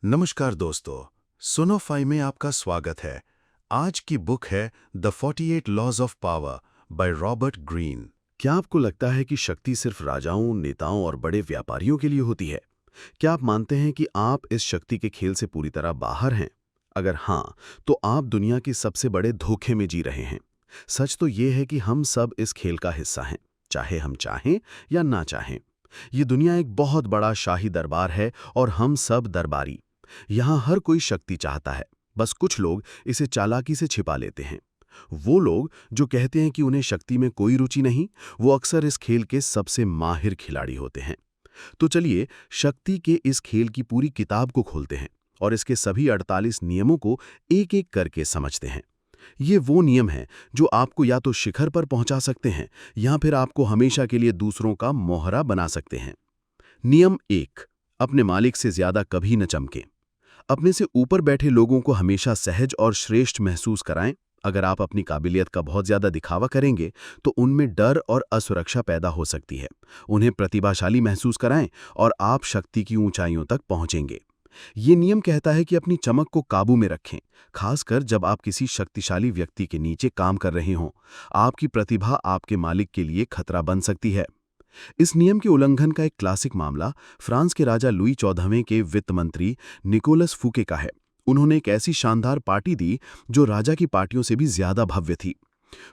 नमस्कार दोस्तों, सुनोफाई में आपका स्वागत है। आज की बुक है the 48 laws of power by Robert Greene. क्या आपको लगता है कि शक्ति सिर्फ राजाओं, नेताओं और बड़े व्यापारियों के लिए होती है? क्या आप मानते हैं कि आप इस शक्ति के खेल से पूरी तरह बाहर हैं? अगर हाँ, तो आप दुनिया के सबसे बड़े धोखे में जी रहे हैं। सच तो ये है कि हम सब इस खेल का हिस्सा हैं, चाहे हम चाहें या ना चाहें। ये दुनिया एक बहुत बड़ा शाही दरबार है और हम सब दरबारी। यहाँ हर कोई शक्ति चाहता है, बस कुछ लोग इसे चालाकी से छिपा लेते हैं। वो लोग जो कहते हैं कि उन्हें शक्ति में कोई रुचि नहीं, वो अक्सर इस खेल के सबसे माहिर खिलाड़ी होते हैं। तो चलिए शक्ति के इस खेल की पूरी किताब को खोलते हैं और इसके सभी 48 नियमों को एक एक करके समझते हैं। ये वो नियम हैं जो आपको या तो शिखर पर पहुंचा सकते हैं या फिर आपको हमेशा के लिए दूसरों का मोहरा बना सकते हैं। नियम 1, अपने मालिक से ज्यादा कभी न चमकें। अपने से ऊपर बैठे लोगों को हमेशा सहज और श्रेष्ठ महसूस कराएं। अगर आप अपनी काबिलियत का बहुत ज्यादा दिखावा करेंगे तो उनमें डर और असुरक्षा पैदा हो सकती है। उन्हें प्रतिभाशाली महसूस कराएं और आप शक्ति की ऊंचाइयों तक पहुंचेंगे। ये नियम कहता है कि अपनी चमक को काबू में रखें, खासकर जब आप किसी शक्तिशाली व्यक्ति के नीचे काम कर रहे हों। आपकी प्रतिभा आपके मालिक के लिए खतरा बन सकती है। इस नियम के उल्लंघन का एक क्लासिक मामला फ्रांस के राजा लुई 14वें के वित्त मंत्री निकोलस फूके का है। उन्होंने एक ऐसी शानदार पार्टी दी जो राजा की पार्टियों से भी ज्यादा भव्य थी।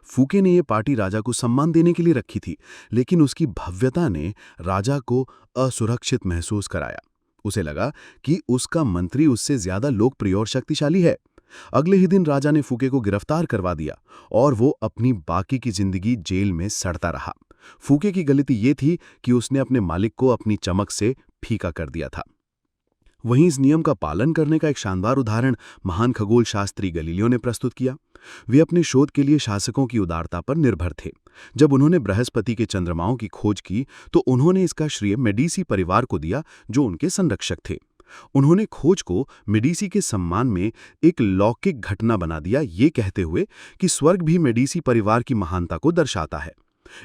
फूके ने यह पार्टी राजा को सम्मान देने के लिए रखी थी, लेकिन उसकी भव्यता ने राजा को असुरक्षित महसूस कराया। उसे लगा कि उसका मंत्री उससे ज्यादा लोकप्रिय और शक्तिशाली है। अगले ही दिन राजा ने फूके को गिरफ्तार करवा दिया और वो अपनी बाकी की जिंदगी जेल में सड़ता रहा। फूके की गलती ये थी कि उसने अपने मालिक को अपनी चमक से फीका कर दिया था। वहीं इस नियम का पालन करने का एक शानदार उदाहरण महान खगोल शास्त्री गलीलियो ने प्रस्तुत किया। वे अपने शोध के लिए शासकों की उदारता पर निर्भर थे। जब उन्होंने बृहस्पति के चंद्रमाओं की खोज की तो उन्होंने इसका श्रेय मेडिसी परिवार को दिया, जो उनके संरक्षक थे। उन्होंने खोज को मेडिसी के सम्मान में एक लौकिक घटना बना दिया, ये कहते हुए कि स्वर्ग भी मेडिसी परिवार की महानता को दर्शाता है।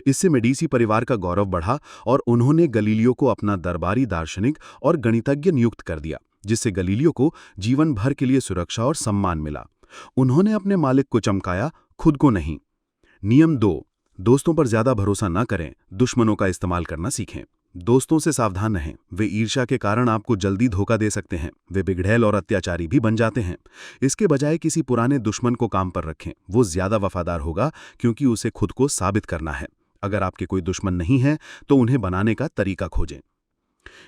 इससे मेडिसी परिवार का गौरव बढ़ा और उन्होंने गलीलियो को अपना दरबारी दार्शनिक और गणितज्ञ नियुक्त कर दिया, जिससे गलीलियो को जीवन भर के लिए सुरक्षा और सम्मान मिला। उन्होंने अपने मालिक को चमकाया, खुद को नहीं। नियम 2, दोस्तों पर ज्यादा भरोसा न करें, दुश्मनों का इस्तेमाल करना सीखें। दोस्तों से सावधान रहें, वे ईर्ष्या के कारण आपको जल्दी धोखा दे सकते हैं। वे बिगड़ैल और अत्याचारी भी बन जाते हैं। इसके बजाय किसी पुराने दुश्मन को काम पर रखें, वो ज्यादा वफादार होगा क्योंकि उसे खुद को साबित करना है। अगर आपके कोई दुश्मन नहीं है तो उन्हें बनाने का तरीका खोजें।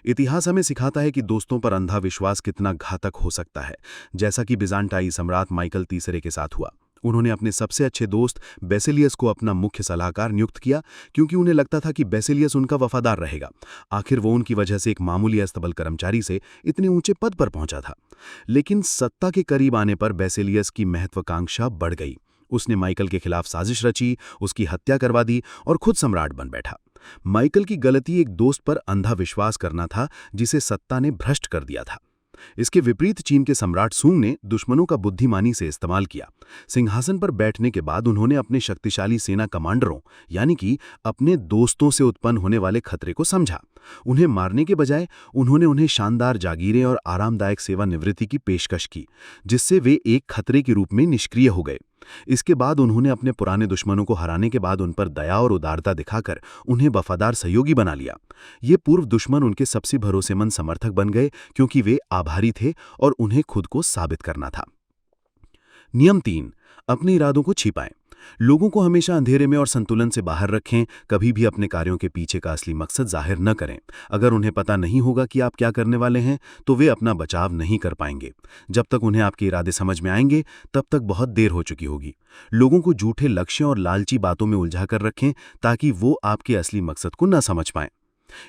इतिहास हमें सिखाता है कि दोस्तों पर अंधा विश्वास कितना घातक हो सकता है, जैसा कि बिजांटाई सम्राट माइकल तीसरे के साथ हुआ। उन्होंने अपने सबसे अच्छे दोस्त बेसिलियस को अपना मुख्य सलाहकार नियुक्त किया क्योंकि उन्हें लगता था कि बेसिलियस उनका वफादार रहेगा। आखिर वो उनकी वजह से एक मामूली अस्तबल कर्मचारी से इतने ऊंचे पद पर पहुंचा था। लेकिन सत्ता के करीब आने पर बेसिलियस की महत्वाकांक्षा बढ़ गई। उसने माइकल के खिलाफ साजिश रची, उसकी हत्या करवा दी और खुद सम्राट बन बैठा। माइकल की गलती एक दोस्त पर अंधा विश्वास करना था, जिसे सत्ता ने भ्रष्ट कर दिया था। इसके विपरीत चीन के सम्राट सूंग ने दुश्मनों का बुद्धिमानी से इस्तेमाल किया। सिंहासन पर बैठने के बाद उन्होंने अपने शक्तिशाली सेना कमांडरों, यानी कि अपने दोस्तों से उत्पन्न होने वाले खतरे को समझा। उन्हें मारने के बजाय उन्होंने उन्हें शानदार जागीरें और आरामदायक सेवानिवृत्ति की पेशकश की, जिससे वे एक खतरे के रूप में निष्क्रिय हो गए। इसके बाद उन्होंने अपने पुराने दुश्मनों को हराने के बाद उन पर दया और उदारता दिखाकर उन्हें वफादार सहयोगी बना लिया। ये पूर्व दुश्मन उनके सबसे भरोसेमंद समर्थक बन गए क्योंकि वे आभारी थे और उन्हें खुद को साबित करना था। नियम 3, अपने इरादों को छिपाएं। लोगों को हमेशा अंधेरे में और संतुलन से बाहर रखें। कभी भी अपने कार्यों के पीछे का असली मकसद जाहिर न करें। अगर उन्हें पता नहीं होगा कि आप क्या करने वाले हैं तो वे अपना बचाव नहीं कर पाएंगे। जब तक उन्हें आपके इरादे समझ में आएंगे तब तक बहुत देर हो चुकी होगी। लोगों को झूठे लक्ष्यों और लालची बातों में उलझा कर रखें ताकि वो आपके असली मकसद को न समझ पाएं।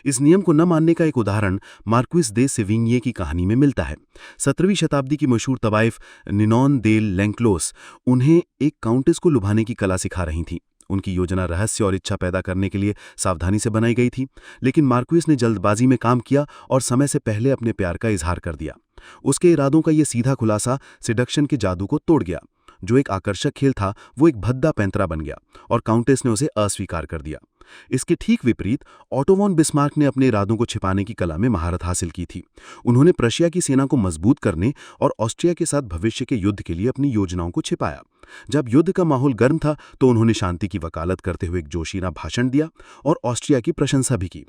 इस नियम को न मानने का एक उदाहरण मार्क्विस दे सेविग्ने की कहानी में मिलता है। 17वीं शताब्दी की मशहूर तवाइफ निनॉन दे लैंक्लोस उन्हें एक काउंटेस को लुभाने की कला सिखा रही थी। उनकी योजना रहस्य और इच्छा पैदा करने के लिए सावधानी से बनाई गई थी, लेकिन मार्क्विस ने जल्दबाजी में काम किया और समय से पहले अपने प्यार का इजहार कर दिया। उसके इरादों का यह सीधा खुलासा सिडक्शन के जादू को तोड़ गया। जो एक आकर्षक खेल था, वो एक भद्दा पैंतरा बन गया और काउंटेस ने उसे अस्वीकार कर दिया। इसके ठीक विपरीत ऑटो वॉन बिस्मार्क ने अपने इरादों को छिपाने की कला में महारत हासिल की थी। उन्होंने प्रशिया की सेना को मजबूत करने और ऑस्ट्रिया के साथ भविष्य के युद्ध के लिए अपनी योजनाओं को छिपाया। जब युद्ध का माहौल गर्म था तो उन्होंने शांति की वकालत करते हुए एक जोशीला भाषण दिया और ऑस्ट्रिया की प्रशंसा भी की।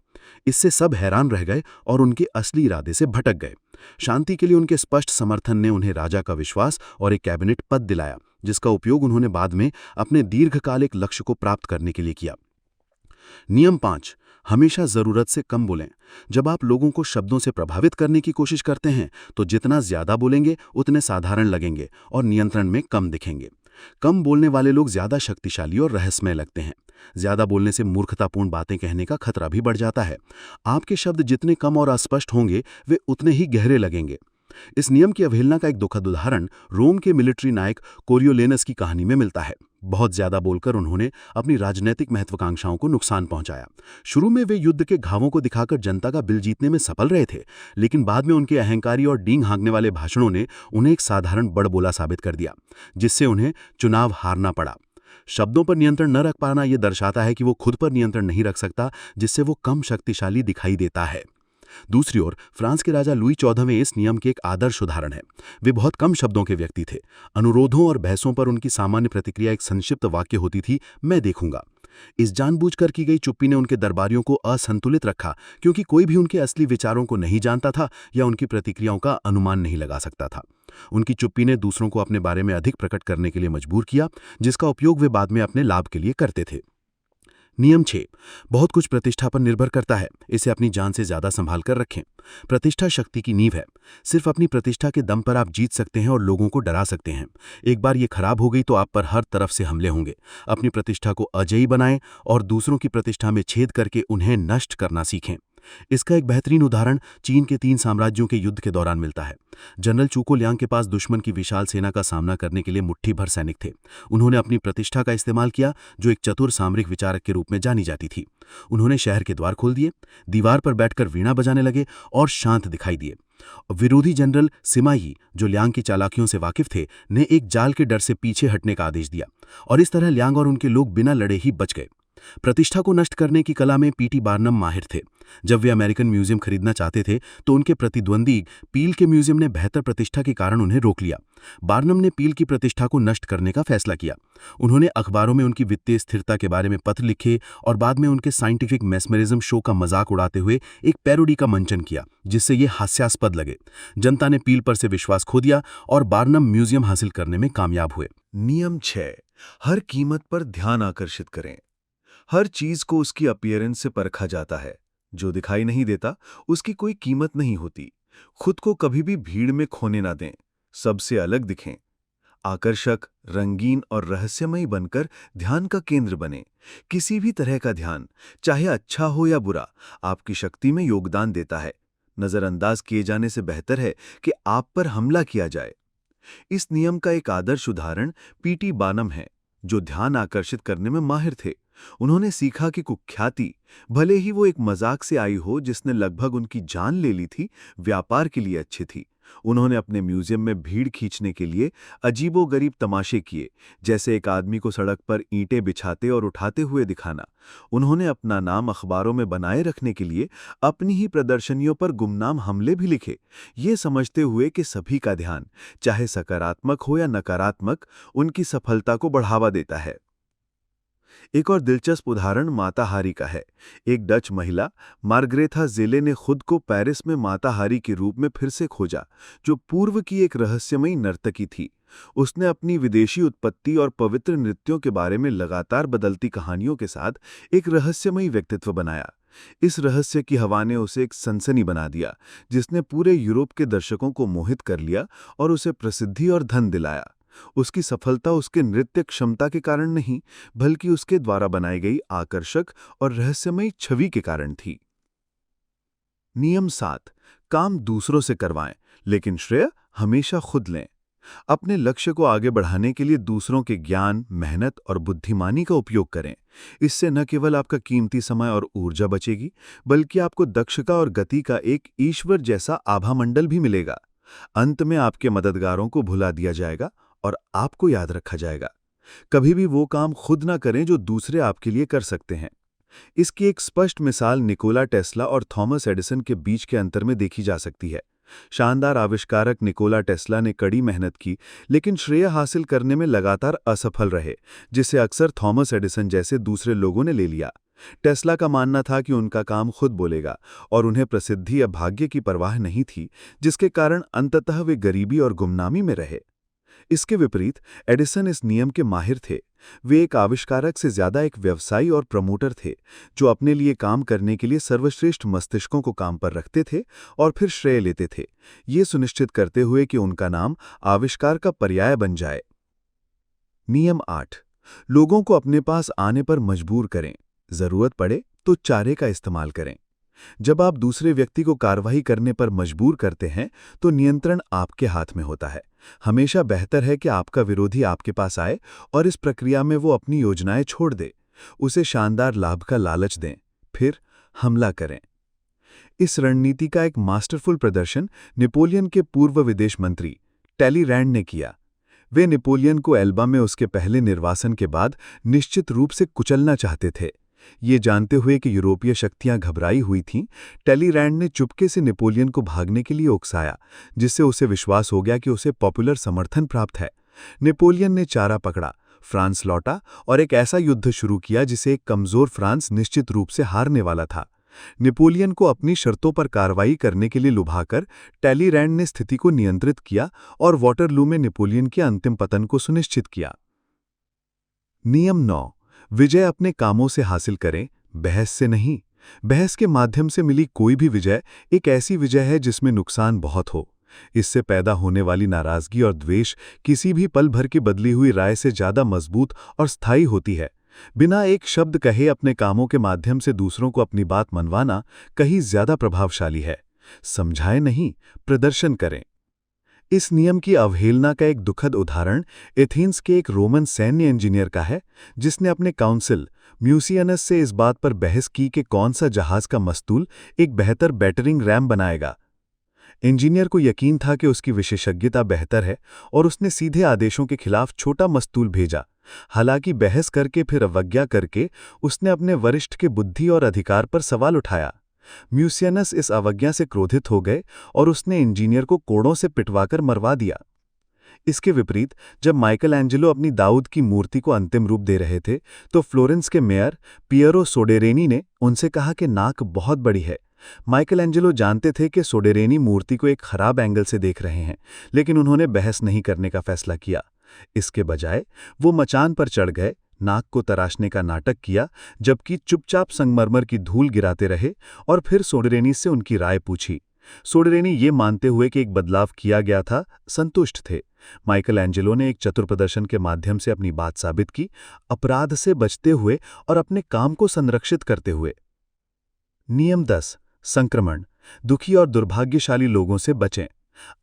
इससे सब हैरान रह गए और उनके असली इरादे से भटक गए। शांति के लिए उनके स्पष्ट समर्थन ने उन्हें राजा का विश्वास और एक कैबिनेट पद दिलाया, जिसका उपयोग उन्होंने बाद में अपने दीर्घकालिक लक्ष्य को प्राप्त करने के लिए किया। नियम 5, हमेशा जरूरत से कम बोलें। जब आप लोगों को शब्दों से प्रभावित करने की कोशिश करते हैं तो जितना ज्यादा बोलेंगे उतने साधारण लगेंगे और नियंत्रण में कम दिखेंगे। कम बोलने वाले लोग ज्यादा शक्तिशाली और रहस्यमय लगते हैं। ज्यादा बोलने से मूर्खतापूर्ण बातें कहने का खतरा भी बढ़ जाता है। आपके शब्द जितने कम और अस्पष्ट होंगे वे उतने ही गहरे लगेंगे। इस नियम की अवहेलना का एक दुखद उदाहरण रोम के मिलिट्री नायक कोरियोलेनस की कहानी में मिलता है। बहुत ज्यादा बोलकर उन्होंने अपनी राजनीतिक महत्वाकांक्षाओं को नुकसान पहुंचाया। शुरू में वे युद्ध के घावों को दिखाकर जनता का दिल जीतने में सफल रहे थे, लेकिन बाद में उनके अहंकारी और डींग हाँकने वाले भाषणों ने उन्हें एक साधारण बड़बोला साबित कर दिया, जिससे उन्हें चुनाव हारना पड़ा। शब्दों पर नियंत्रण न रख पाना यह दर्शाता है कि वो खुद पर नियंत्रण नहीं रख सकता, जिससे वो कम शक्तिशाली दिखाई देता है। दूसरी ओर फ्रांस के राजा लुई 14वें इस नियम के एक आदर्श उदाहरण है। वे बहुत कम शब्दों के व्यक्ति थे। अनुरोधों और बहसों पर उनकी सामान्य प्रतिक्रिया एक संक्षिप्त वाक्य होती थी, मैं देखूंगा। इस जानबूझकर की गई चुप्पी ने उनके दरबारियों को असंतुलित रखा, क्योंकि कोई भी उनके असली विचारों को नहीं जानता था या उनकी प्रतिक्रियाओं का अनुमान नहीं लगा सकता था। उनकी चुप्पी ने दूसरों को अपने बारे में अधिक प्रकट करने के लिए मजबूर किया, जिसका उपयोग वे बाद में अपने लाभ के लिए करते थे। नियम 6, बहुत कुछ प्रतिष्ठा पर निर्भर करता है, इसे अपनी जान से ज्यादा संभाल कर रखें। प्रतिष्ठा शक्ति की नींव है। सिर्फ अपनी प्रतिष्ठा के दम पर आप जीत सकते हैं और लोगों को डरा सकते हैं। एक बार ये खराब हो गई तो आप पर हर तरफ से हमले होंगे। अपनी प्रतिष्ठा को अजेयी बनाएं और दूसरों की प्रतिष्ठा में छेद करके उन्हें नष्ट करना सीखें। इसका एक बेहतरीन उदाहरण चीन के 3 साम्राज्यों के युद्ध के दौरान मिलता है। जनरल चूको लियांग के पास दुश्मन की विशाल सेना का सामना करने के लिए मुट्ठी भर सैनिक थे। उन्होंने अपनी प्रतिष्ठा का इस्तेमाल किया, जो एक चतुर सामरिक विचारक के रूप में जानी जाती थी। उन्होंने शहर के द्वार खोल दिए, दीवार पर बैठकर वीणा बजाने लगे और शांत दिखाई दिए। विरोधी जनरल सिमाई, जो लियांग की चालाकियों से वाकिफ थे, ने एक जाल के डर से पीछे हटने का आदेश दिया और इस तरह लियांग और उनके लोग बिना लड़े ही बच गए। प्रतिष्ठा को नष्ट करने की कला में पीटी बार्नम माहिर थे। जब वे अमेरिकन म्यूजियम खरीदना चाहते थे तो उनके प्रतिद्वंदी पील के म्यूजियम ने बेहतर प्रतिष्ठा के कारण उन्हें रोक लिया। बार्नम ने पील की प्रतिष्ठा को नष्ट करने का फैसला किया। उन्होंने अखबारों में उनकी वित्तीय स्थिरता के बारे में पत्र लिखे और बाद में उनके साइंटिफिक मैस्मरिज्म शो का मजाक उड़ाते हुए एक पैरोडी का मंचन किया, जिससे ये हास्यास्पद लगे। जनता ने पील पर से विश्वास खो दिया और बार्नम म्यूजियम हासिल करने में कामयाब हुए। नियम 6, हर कीमत पर ध्यान आकर्षित करें। हर चीज को उसकी अपीयरेंस से परखा जाता है। जो दिखाई नहीं देता उसकी कोई कीमत नहीं होती। खुद को कभी भी भीड़ में खोने ना दें। सबसे अलग दिखें। आकर्षक, रंगीन और रहस्यमयी बनकर ध्यान का केंद्र बने। किसी भी तरह का ध्यान, चाहे अच्छा हो या बुरा, आपकी शक्ति में योगदान देता है। नजरअंदाज किए जाने से बेहतर है कि आप पर हमला किया जाए। इस नियम का एक आदर्श उदाहरण पीटी बार्नम है, जो ध्यान आकर्षित करने में माहिर थे। उन्होंने सीखा कि कुख्याति, भले ही वो एक मजाक से आई हो जिसने लगभग उनकी जान ले ली थी, व्यापार के लिए अच्छी थी। उन्होंने अपने म्यूजियम में भीड़ खींचने के लिए अजीबोगरीब तमाशे किए, जैसे एक आदमी को सड़क पर ईंटें बिछाते और उठाते हुए दिखाना। उन्होंने अपना नाम अखबारों में बनाए रखने के लिए अपनी ही प्रदर्शनियों पर गुमनाम हमले भी लिखे, ये समझते हुए कि सभी का ध्यान, चाहे सकारात्मक हो या नकारात्मक, उनकी सफलता को बढ़ावा देता है। एक और दिलचस्प उदाहरण माता हारी का है। एक डच महिला मार्ग्रेथा ज़ेले ने खुद को पेरिस में माता हारी के रूप में फिर से खोजा, जो पूर्व की एक रहस्यमयी नर्तकी थी। उसने अपनी विदेशी उत्पत्ति और पवित्र नृत्यों के बारे में लगातार बदलती कहानियों के साथ एक रहस्यमयी व्यक्तित्व बनाया। इस रहस्य की हवा ने उसे एक सनसनी बना दिया, जिसने पूरे यूरोप के दर्शकों को मोहित कर लिया और उसे प्रसिद्धि और धन दिलाया। उसकी सफलता उसके नृत्य क्षमता के कारण नहीं, बल्कि उसके द्वारा बनाई गई आकर्षक और रहस्यमयी छवि के कारण थी। नियम 7, काम दूसरों से करवाएं, लेकिन श्रेय हमेशा खुद लें। अपने लक्ष्य को आगे बढ़ाने के लिए दूसरों के ज्ञान, मेहनत और बुद्धिमानी का उपयोग करें। इससे न केवल आपका कीमती समय और ऊर्जा बचेगी, बल्कि आपको दक्षता और गति का एक ईश्वर जैसा आभामंडल भी मिलेगा। अंत में आपके मददगारों को भुला दिया जाएगा और आपको याद रखा जाएगा। कभी भी वो काम खुद ना करें जो दूसरे आपके लिए कर सकते हैं। इसकी एक स्पष्ट मिसाल निकोला टेस्ला और थॉमस एडिसन के बीच के अंतर में देखी जा सकती है। शानदार आविष्कारक निकोला टेस्ला ने कड़ी मेहनत की, लेकिन श्रेय हासिल करने में लगातार असफल रहे, जिसे अक्सर थॉमस एडिसन जैसे दूसरे लोगों ने ले लिया। टेस्ला का मानना था कि उनका काम खुद बोलेगा और उन्हें प्रसिद्धि या भाग्य की परवाह नहीं थी, जिसके कारण अंततः वे गरीबी और गुमनामी में रहे। इसके विपरीत एडिसन इस नियम के माहिर थे। वे एक आविष्कारक से ज्यादा एक व्यवसायी और प्रमोटर थे, जो अपने लिए काम करने के लिए सर्वश्रेष्ठ मस्तिष्कों को काम पर रखते थे और फिर श्रेय लेते थे, ये सुनिश्चित करते हुए कि उनका नाम आविष्कार का पर्याय बन जाए। नियम 8, लोगों को अपने पास आने पर मजबूर करें, जरूरत पड़े तो चारे का इस्तेमाल करें। जब आप दूसरे व्यक्ति को कार्रवाई करने पर मजबूर करते हैं, तो नियंत्रण आपके हाथ में होता है। हमेशा बेहतर है कि आपका विरोधी आपके पास आए और इस प्रक्रिया में वो अपनी योजनाएं छोड़ दे, उसे शानदार लाभ का लालच दें, फिर हमला करें। इस रणनीति का एक मास्टरफुल प्रदर्शन नेपोलियन के पूर्व विदेश मंत्री टैलीरैंड ने किया। वे नेपोलियन को एल्बा में उसके पहले निर्वासन के बाद निश्चित रूप से कुचलना चाहते थे। ये जानते हुए कि यूरोपीय शक्तियां घबराई हुई थीं, टैलीरैंड ने चुपके से नेपोलियन को भागने के लिए उकसाया, जिससे उसे विश्वास हो गया कि उसे पॉपुलर समर्थन प्राप्त है। नेपोलियन ने चारा पकड़ा, फ्रांस लौटा और एक ऐसा युद्ध शुरू किया जिसे एक कमजोर फ्रांस निश्चित रूप से हारने वाला था। नेपोलियन को अपनी शर्तों पर कार्रवाई करने के लिए लुभाकर टैलीरैंड ने स्थिति को नियंत्रित किया और वाटरलू में नेपोलियन के अंतिम पतन को सुनिश्चित किया। नियम 9, विजय अपने कामों से हासिल करें, बहस से नहीं। बहस के माध्यम से मिली कोई भी विजय एक ऐसी विजय है जिसमें नुकसान बहुत हो। इससे पैदा होने वाली नाराजगी और द्वेष किसी भी पल भर की बदली हुई राय से ज्यादा मजबूत और स्थायी होती है। बिना एक शब्द कहे अपने कामों के माध्यम से दूसरों को अपनी बात मनवाना कहीं ज्यादा प्रभावशाली है। समझाएं नहीं, प्रदर्शन करें। इस नियम की अवहेलना का एक दुखद उदाहरण एथेंस के एक रोमन सैन्य इंजीनियर का है, जिसने अपने काउंसिल म्यूसियनस से इस बात पर बहस की कि कौन सा जहाज का मस्तूल एक बेहतर बैटरिंग रैम बनाएगा। इंजीनियर को यकीन था कि उसकी विशेषज्ञता बेहतर है और उसने सीधे आदेशों के खिलाफ छोटा मस्तूल भेजा। हालांकि बहस करके फिर अवज्ञा करके उसने अपने वरिष्ठ के बुद्धि और अधिकार पर सवाल उठाया। म्यूसियनस इस अवज्ञा से क्रोधित हो गए और उसने इंजीनियर को कोड़ों से पिटवाकर मरवा दिया। इसके विपरीत जब माइकल एंजेलो अपनी दाऊद की मूर्ति को अंतिम रूप दे रहे थे, तो फ्लोरेंस के मेयर पियरो सोडेरेनी ने उनसे कहा कि नाक बहुत बड़ी है। माइकल एंजेलो जानते थे कि सोडेरेनी मूर्ति को एक खराब एंगल से देख रहे हैं, लेकिन उन्होंने बहस नहीं करने का फैसला किया। इसके बजाय वो मचान पर चढ़ गए, नाक को तराशने का नाटक किया, जबकि चुपचाप संगमरमर की धूल गिराते रहे और फिर सोडेरेनी से उनकी राय पूछी। सोडेरेनी ये मानते हुए कि एक बदलाव किया गया था, संतुष्ट थे। माइकल एंजेलो ने एक चतुर प्रदर्शन के माध्यम से अपनी बात साबित की, अपराध से बचते हुए और अपने काम को संरक्षित करते हुए। नियम 10, संक्रमण। दुखी और दुर्भाग्यशाली लोगों से बचें।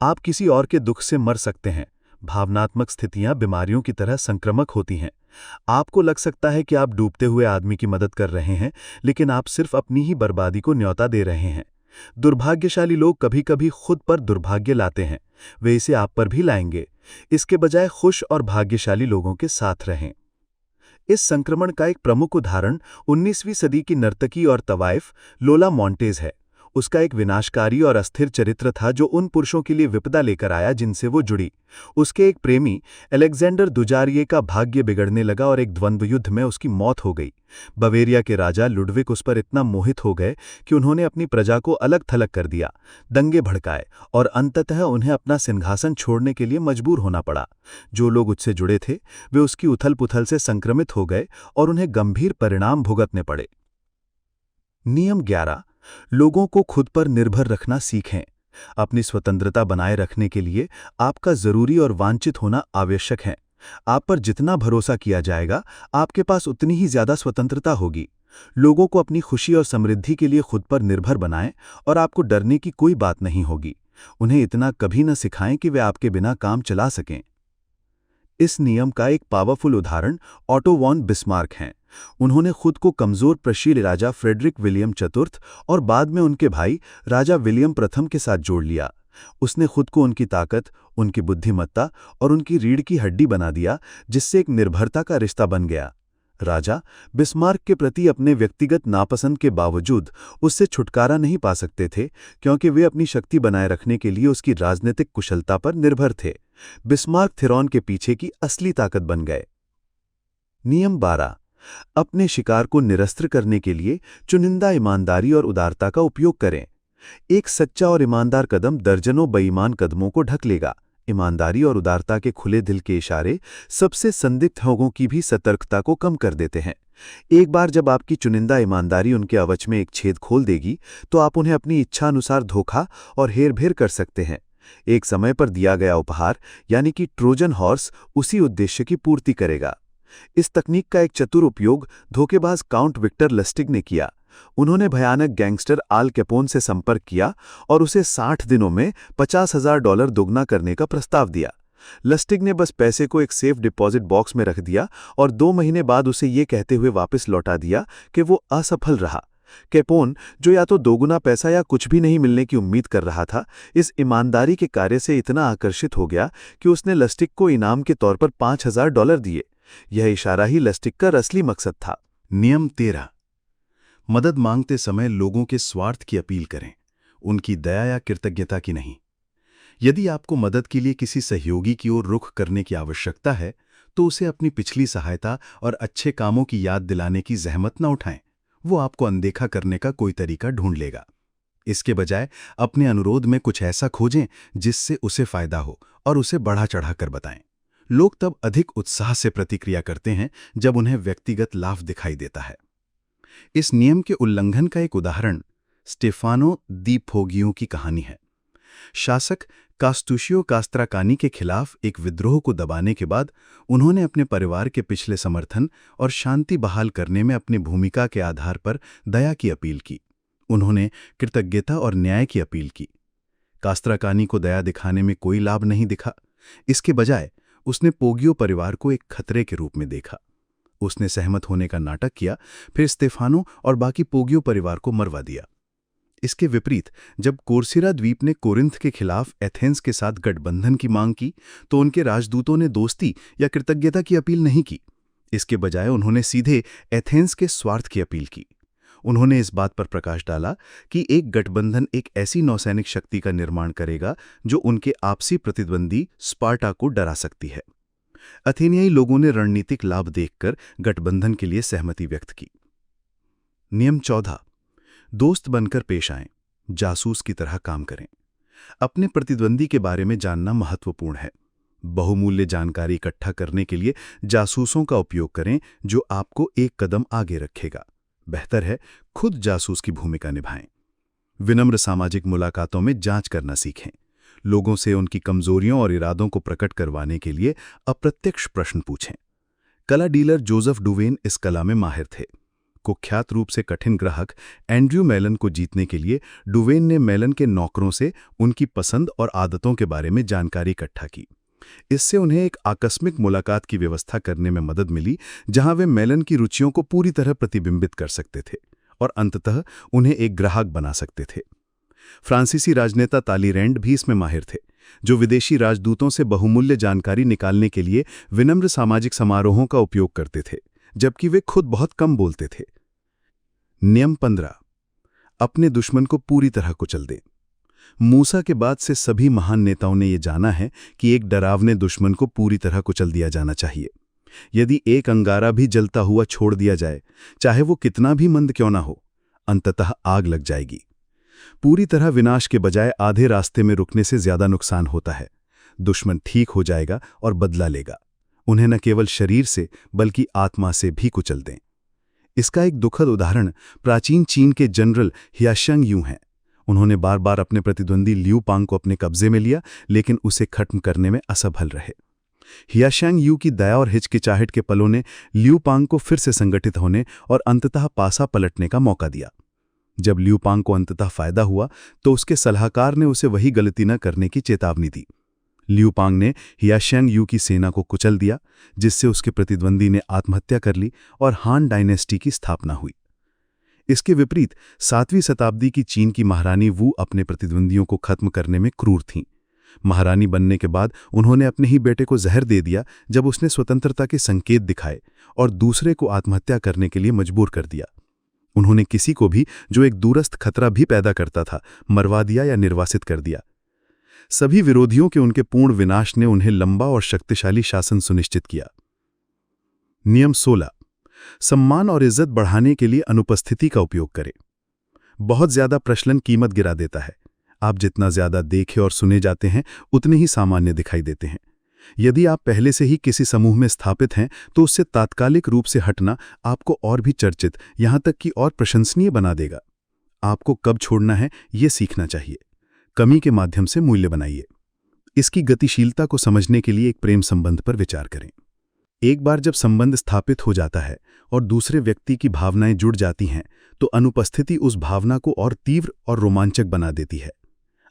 आप किसी और के दुख से मर सकते हैं। भावनात्मक स्थितियां बीमारियों की तरह संक्रामक होती हैं। आपको लग सकता है कि आप डूबते हुए आदमी की मदद कर रहे हैं, लेकिन आप सिर्फ अपनी ही बर्बादी को न्योता दे रहे हैं। दुर्भाग्यशाली लोग कभी-कभी खुद पर दुर्भाग्य लाते हैं, वे इसे आप पर भी लाएंगे। इसके बजाय खुश और भाग्यशाली लोगों के साथ रहें। इस संक्रमण का एक प्रमुख उदाहरण 19वीं सदी की नर्तकी और तवाइफ लोला मॉन्टेज है। उसका एक विनाशकारी और अस्थिर चरित्र था जो उन पुरुषों के लिए विपदा लेकर आया जिनसे वो जुड़ी। उसके एक प्रेमी अलेक्जेंडर दुजारिये का भाग्य बिगड़ने लगा और एक द्वंद्व युद्ध में उसकी मौत हो गई। बवेरिया के राजा लुडविक उस पर इतना मोहित हो गए कि उन्होंने अपनी प्रजा को अलग थलग कर दिया, दंगे भड़काए और अंततः उन्हें अपना सिंहासन छोड़ने के लिए मजबूर होना पड़ा। जो लोग उससे जुड़े थे वे उसकी उथल पुथल से संक्रमित हो गए और उन्हें गंभीर परिणाम भुगतने पड़े। नियम 11, लोगों को खुद पर निर्भर रखना सीखें। अपनी स्वतंत्रता बनाए रखने के लिए आपका जरूरी और वांछित होना आवश्यक है। आप पर जितना भरोसा किया जाएगा, आपके पास उतनी ही ज्यादा स्वतंत्रता होगी। लोगों को अपनी खुशी और समृद्धि के लिए खुद पर निर्भर बनाएं और आपको डरने की कोई बात नहीं होगी। उन्हें इतना कभी न सिखाएं कि वे आपके बिना काम चला सकें। इस नियम का एक पावरफुल उदाहरण ऑटो वॉन बिस्मार्क हैं। उन्होंने खुद को कमजोर प्रशील राजा फ्रेडरिक विलियम चतुर्थ और बाद में उनके भाई राजा विलियम प्रथम के साथ जोड़ लिया। उसने खुद को उनकी ताकत, उनकी बुद्धिमत्ता और उनकी रीढ़ की हड्डी बना दिया, जिससे एक निर्भरता का रिश्ता बन गया। राजा बिस्मार्क के प्रति अपने व्यक्तिगत नापसंद के बावजूद उससे छुटकारा नहीं पा सकते थे, क्योंकि वे अपनी शक्ति बनाए रखने के लिए उसकी राजनीतिक कुशलता पर निर्भर थे। बिस्मार्क थिरॉन के पीछे की असली ताकत बन गए। नियम 12। अपने शिकार को निरस्त्र करने के लिए चुनिंदा ईमानदारी और उदारता का उपयोग करें। एक सच्चा और ईमानदार कदम दर्जनों बेईमान कदमों को ढक लेगा। ईमानदारी और उदारता के खुले दिल के इशारे सबसे संदिग्ध लोगों की भी सतर्कता को कम कर देते हैं। एक बार जब आपकी चुनिंदा ईमानदारी उनके अवच में एक छेद खोल देगी, तो आप उन्हें अपनी इच्छा अनुसार धोखा और हेरफेर कर सकते हैं। एक समय पर दिया गया उपहार, यानी कि ट्रोजन हॉर्स, उसी उद्देश्य की पूर्ति करेगा। इस तकनीक का एक चतुर उपयोग धोखेबाज काउंट विक्टर लस्टिग ने किया। उन्होंने भयानक गैंगस्टर आल कैपोन से संपर्क किया और उसे 60 दिनों में $50,000 दोगुना करने का प्रस्ताव दिया। लस्टिग ने बस पैसे को एक सेफ डिपॉजिट बॉक्स में रख दिया और 2 महीने बाद उसे ये कहते हुए वापस लौटा दिया कि वो असफल रहा। कैपोन, जो या तो दोगुना पैसा या कुछ भी नहीं मिलने की उम्मीद कर रहा था, इस ईमानदारी के कार्य से इतना आकर्षित हो गया कि उसने लस्टिग को इनाम के तौर पर $5,000 दिए। यह इशारा ही लस्टिग का असली मकसद था। नियम 13। मदद मांगते समय लोगों के स्वार्थ की अपील करें, उनकी दया या कृतज्ञता की नहीं। यदि आपको मदद के लिए किसी सहयोगी की ओर रुख करने की आवश्यकता है, तो उसे अपनी पिछली सहायता और अच्छे कामों की याद दिलाने की जहमत न उठाएं। वो आपको अनदेखा करने का कोई तरीका ढूंढ लेगा। इसके बजाय अपने अनुरोध में कुछ ऐसा खोजें जिससे उसे फायदा हो और उसे बढ़ा चढ़ा कर बताएं। लोग तब अधिक उत्साह से प्रतिक्रिया करते हैं जब उन्हें व्यक्तिगत लाभ दिखाई देता है। इस नियम के उल्लंघन का एक उदाहरण स्टेफानो दी फोगियो की कहानी है। शासक कास्तुशियो कास्त्राकानी के खिलाफ एक विद्रोह को दबाने के बाद उन्होंने अपने परिवार के पिछले समर्थन और शांति बहाल करने में अपनी भूमिका के आधार पर दया की अपील की। उन्होंने कृतज्ञता और न्याय की अपील की। कास्त्राकानी को दया दिखाने में कोई लाभ नहीं दिखा। इसके बजाय उसने पोगियो परिवार को एक खतरे के रूप में देखा। उसने सहमत होने का नाटक किया, फिर स्टेफानो और बाकी पोगियो परिवार को मरवा दिया। इसके विपरीत जब कोर्सिरा द्वीप ने कोरिंथ के खिलाफ एथेंस के साथ गठबंधन की मांग की, तो उनके राजदूतों ने दोस्ती या कृतज्ञता की अपील नहीं की। इसके बजाय उन्होंने सीधे एथेंस के स्वार्थ की अपील की। उन्होंने इस बात पर प्रकाश डाला कि एक गठबंधन एक ऐसी नौसैनिक शक्ति का निर्माण करेगा जो उनके आपसी प्रतिद्वंदी स्पार्टा को डरा सकती है। अथेनियाई लोगों ने रणनीतिक लाभ देखकर गठबंधन के लिए सहमति व्यक्त की। नियम 14। दोस्त बनकर पेश आएं, जासूस की तरह काम करें। अपने प्रतिद्वंदी के बारे में जानना महत्वपूर्ण है। बहुमूल्य जानकारी इकट्ठा करने के लिए जासूसों का उपयोग करें जो आपको एक कदम आगे रखेगा। बेहतर है खुद जासूस की भूमिका निभाएं। विनम्र सामाजिक मुलाकातों में जांच करना सीखें। लोगों से उनकी कमजोरियों और इरादों को प्रकट करवाने के लिए अप्रत्यक्ष प्रश्न पूछें। कला डीलर जोसेफ डुवेन इस कला में माहिर थे। कुख्यात रूप से कठिन ग्राहक एंड्रयू मेलन को जीतने के लिए डुवेन ने मेलन के नौकरों से उनकी पसंद और आदतों के बारे में जानकारी इकट्ठा की। इससे उन्हें एक आकस्मिक मुलाकात की व्यवस्था करने में मदद मिली, जहां वे मेलन की रुचियों को पूरी तरह प्रतिबिंबित कर सकते थे और अंततः उन्हें एक ग्राहक बना सकते थे। फ्रांसीसी राजनेता तालीरैंड भी इसमें माहिर थे, जो विदेशी राजदूतों से बहुमूल्य जानकारी निकालने के लिए विनम्र सामाजिक समारोहों का उपयोग करते थे, जबकि वे खुद बहुत कम बोलते थे। नियम 15। अपने दुश्मन को पूरी तरह कुचल दें। मूसा के बाद से सभी महान नेताओं ने यह जाना है कि एक डरावने दुश्मन को पूरी तरह कुचल दिया जाना चाहिए। यदि एक अंगारा भी जलता हुआ छोड़ दिया जाए, चाहे वो कितना भी मंद क्यों ना हो, अंततः आग लग जाएगी। पूरी तरह विनाश के बजाय आधे रास्ते में रुकने से ज्यादा नुकसान होता है। दुश्मन ठीक हो जाएगा और बदला लेगा। उन्हें न केवल शरीर से बल्कि आत्मा से भी कुचल दें। इसका एक दुखद उदाहरण प्राचीन चीन के जनरल हियाशंग यू हैं। उन्होंने बार बार अपने प्रतिद्वंदी लियू पांग को अपने कब्जे में लिया, लेकिन उसे खत्म करने में असफल रहे। हियाशंग यू की दया और हिचकिचाहट के पलों ने लियू पांग को फिर से संगठित होने और अंततः पासा पलटने का मौका दिया। जब लियू पांग को अंततः फायदा हुआ, तो उसके सलाहकार ने उसे वही गलती न करने की चेतावनी दी। लियू पांग ने हियाशंग यू की सेना को कुचल दिया, जिससे उसके प्रतिद्वंदी ने आत्महत्या कर ली और हान डायनेस्टी की स्थापना हुई। इसके विपरीत 7वीं शताब्दी की चीन की महारानी वू अपने प्रतिद्वंदियों को खत्म करने में क्रूर थीं। महारानी बनने के बाद उन्होंने अपने ही बेटे को जहर दे दिया जब उसने स्वतंत्रता के संकेत दिखाए और दूसरे को आत्महत्या करने के लिए मजबूर कर दिया। उन्होंने किसी को भी जो एक दूरस्थ खतरा भी पैदा करता था मरवा दिया या निर्वासित कर दिया। सभी विरोधियों के उनके पूर्ण विनाश ने उन्हें लंबा और शक्तिशाली शासन सुनिश्चित किया। नियम 16। सम्मान और इज्जत बढ़ाने के लिए अनुपस्थिति का उपयोग करें। बहुत ज्यादा प्रचलन कीमत गिरा देता है। आप जितना ज्यादा देखे और सुने जाते हैं उतने ही सामान्य दिखाई देते हैं। यदि आप पहले से ही किसी समूह में स्थापित हैं तो उससे तात्कालिक रूप से हटना आपको और भी चर्चित, यहां तक कि और प्रशंसनीय बना देगा। आपको कब छोड़ना है ये सीखना चाहिए। कमी के माध्यम से मूल्य बनाइए। इसकी गतिशीलता को समझने के लिए एक प्रेम संबंध पर विचार करें। एक बार जब संबंध स्थापित हो जाता है और दूसरे व्यक्ति की भावनाएं जुड़ जाती हैं तो अनुपस्थिति उस भावना को और तीव्र और रोमांचक बना देती है।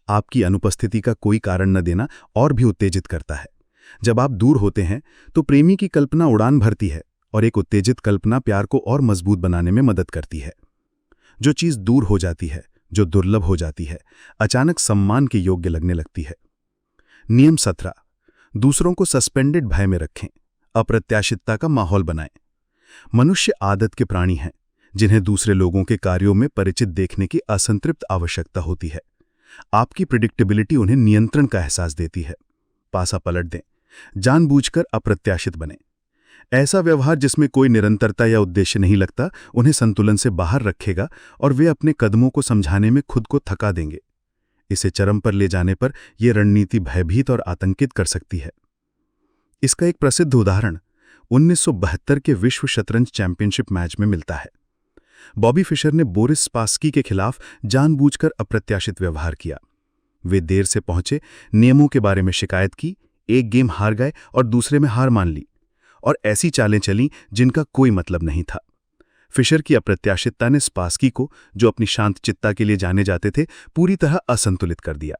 आपकी अनुपस्थिति का कोई कारण न देना और भी उत्तेजित करता है। जब आप दूर होते हैं तो प्रेमी की कल्पना उड़ान भरती है और एक उत्तेजित कल्पना प्यार को और मजबूत बनाने में मदद करती है। जो चीज दूर हो जाती है, जो दुर्लभ हो जाती है, अचानक सम्मान के योग्य लगने लगती है। नियम 17। दूसरों को सस्पेंडेड भय में रखें। अप्रत्याशितता का माहौल बनाएं। मनुष्य आदत के प्राणी हैं जिन्हें दूसरे लोगों के कार्यों में परिचित देखने की असंतृप्त आवश्यकता होती है। आपकी प्रिडिक्टेबिलिटी उन्हें नियंत्रण का एहसास देती है। पासा पलट दें। जानबूझकर अप्रत्याशित बने। ऐसा व्यवहार जिसमें कोई निरंतरता या उद्देश्य नहीं लगता उन्हें संतुलन से बाहर रखेगा और वे अपने कदमों को समझाने में खुद को थका देंगे। इसे चरम पर ले जाने पर यह रणनीति भयभीत और आतंकित कर सकती है। इसका एक प्रसिद्ध उदाहरण 1972 के विश्व शतरंज चैंपियनशिप मैच में मिलता है। बॉबी फिशर ने बोरिस स्पासकी के खिलाफ जानबूझकर अप्रत्याशित व्यवहार किया। वे देर से पहुंचे, नियमों के बारे में शिकायत की, एक गेम हार गए और दूसरे में हार मान ली, और ऐसी चालें चलीं जिनका कोई मतलब नहीं था। फिशर की अप्रत्याशितता ने स्पासकी को, जो अपनी शांतचित्ता के लिए जाने जाते थे, पूरी तरह असंतुलित कर दिया।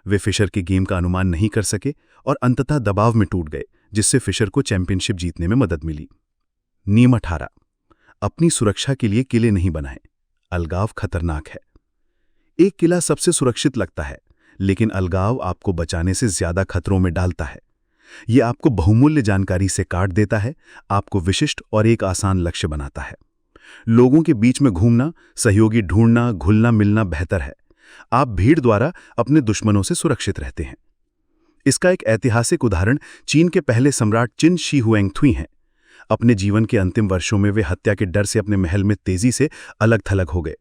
वे फिशर के गेम का अनुमान नहीं कर सके और अंततः दबाव में टूट गए, जिससे फिशर को चैंपियनशिप जीतने में मदद मिली। नियम 18। अपनी सुरक्षा के लिए किले नहीं बनाएं। अलगाव खतरनाक है। एक किला सबसे सुरक्षित लगता है, लेकिन अलगाव आपको बचाने से ज्यादा खतरों में डालता है। यह आपको बहुमूल्य जानकारी से काट देता है, आपको विशिष्ट और एक आसान लक्ष्य बनाता है। लोगों के बीच में घूमना, सहयोगी ढूंढना, घुलना मिलना बेहतर है। आप भीड़ द्वारा अपने दुश्मनों से सुरक्षित रहते हैं। इसका एक ऐतिहासिक उदाहरण चीन के पहले सम्राट चिन शी हुएंगथुई हैं। अपने जीवन के अंतिम वर्षों में वे हत्या के डर से अपने महल में तेजी से अलग थलग हो गए।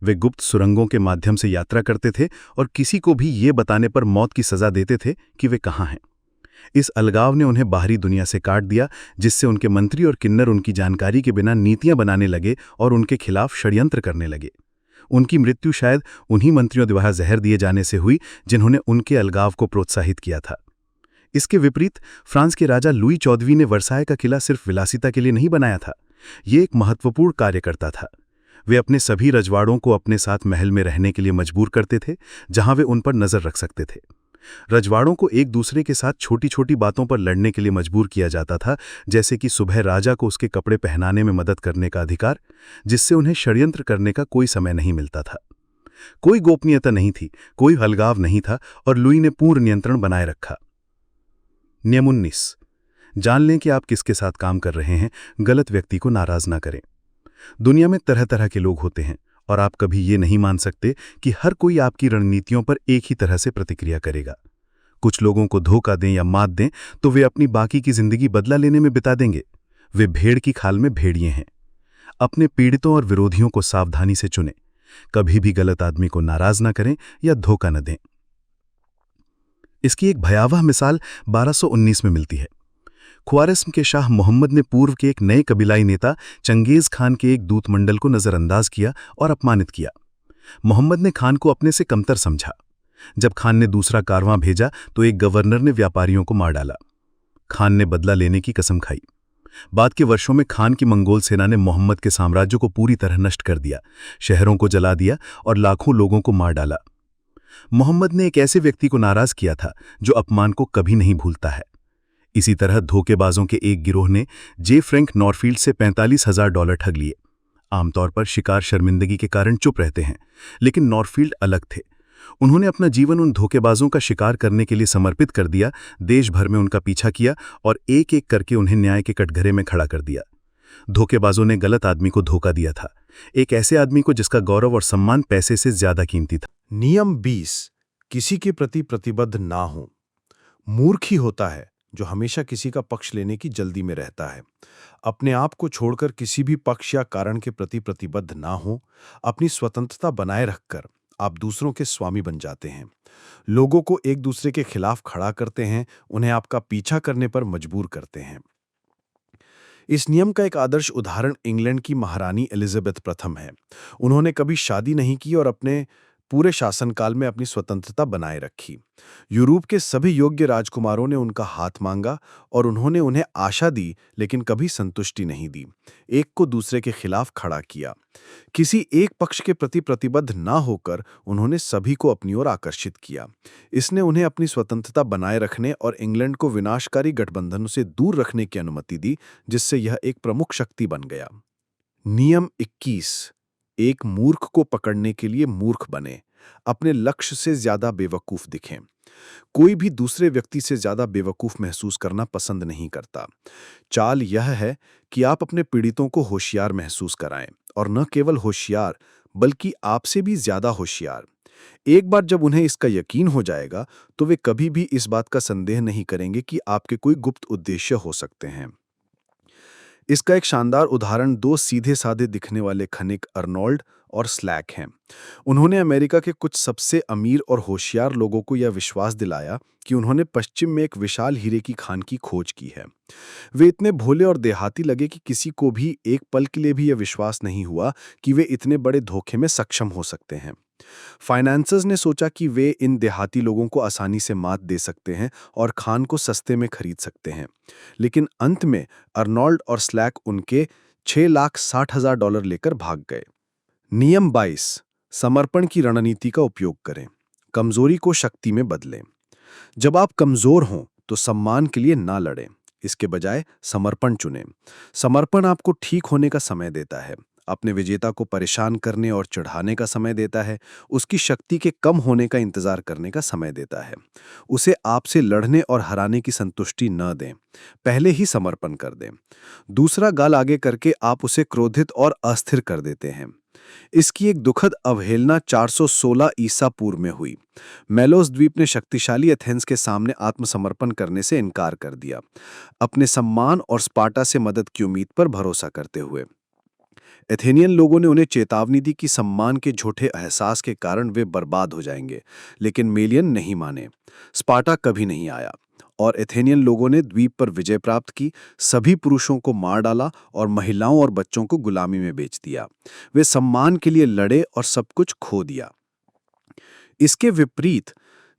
वे गुप्त सुरंगों के माध्यम से यात्रा करते थे और किसी को भी ये बताने पर मौत की सजा देते थे कि वे कहाँ हैं। इस अलगाव ने उन्हें बाहरी दुनिया से काट दिया, जिससे उनके मंत्री और किन्नर उनकी जानकारी के बिना नीतियां बनाने लगे और उनके खिलाफ षड्यंत्र करने लगे। उनकी मृत्यु शायद उन्हीं मंत्रियों द्वारा जहर दिए जाने से हुई जिन्होंने उनके अलगाव को प्रोत्साहित किया था। इसके विपरीत फ्रांस के राजा लुई 14वीं ने वर्साय का किला सिर्फ विलासिता के लिए नहीं बनाया था। ये एक महत्वपूर्ण कार्य करता था। वे अपने सभी रजवाड़ों को अपने साथ महल में रहने के लिए मजबूर करते थे, जहां वे उन पर नजर रख सकते थे। रजवाड़ों को एक दूसरे के साथ छोटी छोटी बातों पर लड़ने के लिए मजबूर किया जाता था, जैसे कि सुबह राजा को उसके कपड़े पहनाने में मदद करने का अधिकार, जिससे उन्हें षड्यंत्र करने का कोई समय नहीं मिलता था। कोई गोपनीयता नहीं थी, कोई अलगाव नहीं था और लुई ने पूर्ण नियंत्रण बनाए रखा। नियम 19। जान लें कि आप किसके साथ काम कर रहे हैं, गलत व्यक्ति को नाराज ना करें। दुनिया में तरह तरह के लोग होते हैं और आप कभी ये नहीं मान सकते कि हर कोई आपकी रणनीतियों पर एक ही तरह से प्रतिक्रिया करेगा। कुछ लोगों को धोखा दें या मात दें तो वे अपनी बाकी की जिंदगी बदला लेने में बिता देंगे। वे भेड़ की खाल में भेड़िए हैं। अपने पीड़ितों और विरोधियों को सावधानी से चुनें। कभी भी गलत आदमी को नाराज ना करें या धोखा न दें। इसकी एक भयावह मिसाल 1219 में मिलती है। ख्वारिज्म के शाह मोहम्मद ने पूर्व के एक नए कबीलाई नेता चंगेज खान के एक दूतमंडल को नजरअंदाज किया और अपमानित किया। मोहम्मद ने खान को अपने से कमतर समझा। जब खान ने दूसरा कारवां भेजा तो एक गवर्नर ने व्यापारियों को मार डाला। खान ने बदला लेने की कसम खाई। बाद के वर्षों में खान की मंगोल सेना ने मोहम्मद के साम्राज्य को पूरी तरह नष्ट कर दिया, शहरों को जला दिया और लाखों लोगों को मार डाला। मोहम्मद ने एक ऐसे व्यक्ति को नाराज किया था जो अपमान को कभी नहीं भूलता है। इसी तरह धोखेबाजों के एक गिरोह ने जे फ्रैंक नॉरफील्ड से $45,000 ठग लिए। आमतौर पर शिकार शर्मिंदगी के कारण चुप रहते हैं, लेकिन नॉरफील्ड अलग थे। उन्होंने अपना जीवन उन धोखेबाजों का शिकार करने के लिए समर्पित कर दिया, देश भर में उनका पीछा किया और एक-एक करके उन्हें न्याय के कटघरे में खड़ा कर दिया। धोखेबाजों ने गलत आदमी को धोखा दिया था, एक ऐसे आदमी को जिसका गौरव और सम्मान पैसे से ज्यादा कीमती था। नियम 20 किसी के प्रति प्रतिबद्ध ना हो। मूर्ख ही होता है जो हमेशा किसी का पक्ष लेने की जल्दी में रहता है। अपने आप को छोड़कर किसी भी पक्ष या कारण के प्रति प्रतिबद्ध ना हो। अपनी स्वतंत्रता बनाए रखकर आप दूसरों के स्वामी बन जाते हैं, लोगों को एक दूसरे के खिलाफ खड़ा करते हैं, उन्हें आपका पीछा करने पर मजबूर करते हैं। इस नियम का एक आदर्श उदाहरण इंग्लैंड की महारानी एलिजाबेथ प्रथम है। उन्होंने कभी शादी नहीं की और अपने पूरे शासनकाल में अपनी स्वतंत्रता बनाए रखी। यूरोप के सभी योग्य राजकुमारों ने उनका हाथ मांगा और उन्होंने उन्हें आशा दी, लेकिन कभी संतुष्टि नहीं दी। एक को दूसरे के खिलाफ खड़ा किया। किसी एक पक्ष के प्रति प्रतिबद्ध ना होकर उन्होंने सभी को अपनी ओर आकर्षित किया। इसने उन्हें अपनी स्वतंत्रता बनाए रखने और इंग्लैंड को विनाशकारी गठबंधनों से दूर रखने की अनुमति दी, जिससे यह एक प्रमुख शक्ति बन गया। नियम 21 एक मूर्ख को पकड़ने के लिए मूर्ख बने, अपने लक्ष्य से ज्यादा बेवकूफ दिखें। कोई भी दूसरे व्यक्ति से ज्यादा बेवकूफ महसूस करना पसंद नहीं करता। चाल यह है कि आप अपने पीड़ितों को होशियार महसूस कराएं, और न केवल होशियार बल्कि आपसे भी ज्यादा होशियार। एक बार जब उन्हें इसका यकीन हो जाएगा तो वे कभी भी इस बात का संदेह नहीं करेंगे कि आपके कोई गुप्त उद्देश्य हो सकते हैं। इसका एक शानदार उदाहरण दो सीधे साधे दिखने वाले खनिक अर्नोल्ड और स्लैक हैं। उन्होंने अमेरिका के कुछ सबसे अमीर और होशियार लोगों को यह विश्वास दिलाया कि उन्होंने पश्चिम में एक विशाल हीरे की खान की खोज की है। वे इतने भोले और देहाती लगे कि किसी को भी एक पल के लिए भी यह विश्वास नहीं हुआ कि वे इतने बड़े धोखे में सक्षम हो सकते हैं। फाइनेंसर्स ने सोचा कि वे इन देहाती लोगों को आसानी से मात दे सकते हैं और खान को सस्ते में खरीद सकते हैं, लेकिन अंत में अर्नोल्ड और स्लैक उनके $6,60,000 लेकर भाग गए। नियम 22 समर्पण की रणनीति का उपयोग करें, कमजोरी को शक्ति में बदलें। जब आप कमजोर हों तो सम्मान के लिए ना लड़ें, इसके बजाय समर्पण चुनें। समर्पण आपको ठीक होने का समय देता है, अपने विजेता को परेशान करने और चढ़ाने का समय देता है, उसकी शक्ति के कम होने का इंतजार करने का समय देता है। उसे आपसे लड़ने और हराने की संतुष्टि न दें, पहले ही समर्पण कर दें। दूसरा गाल आगे करके आप उसे क्रोधित और अस्थिर कर देते हैं। इसकी एक दुखद अवहेलना 416 ईसा पूर्व में हुई। मेलोस द्वीप ने शक्तिशाली एथेंस के सामने आत्मसमर्पण करने से इनकार कर दिया, अपने सम्मान और स्पार्टा से मदद की उम्मीद पर भरोसा करते हुए। एथेनियन लोगों ने उन्हें चेतावनी दी कि सम्मान के झूठे एहसास के कारण वे बर्बाद हो जाएंगे, लेकिन मेलियन नहीं माने। स्पार्टा कभी नहीं आया और एथेनियन लोगों ने द्वीप पर विजय प्राप्त की, सभी पुरुषों को मार डाला और महिलाओं और बच्चों को गुलामी में बेच दिया। वे सम्मान के लिए लड़े और सब कुछ खो दिया। इसके विपरीत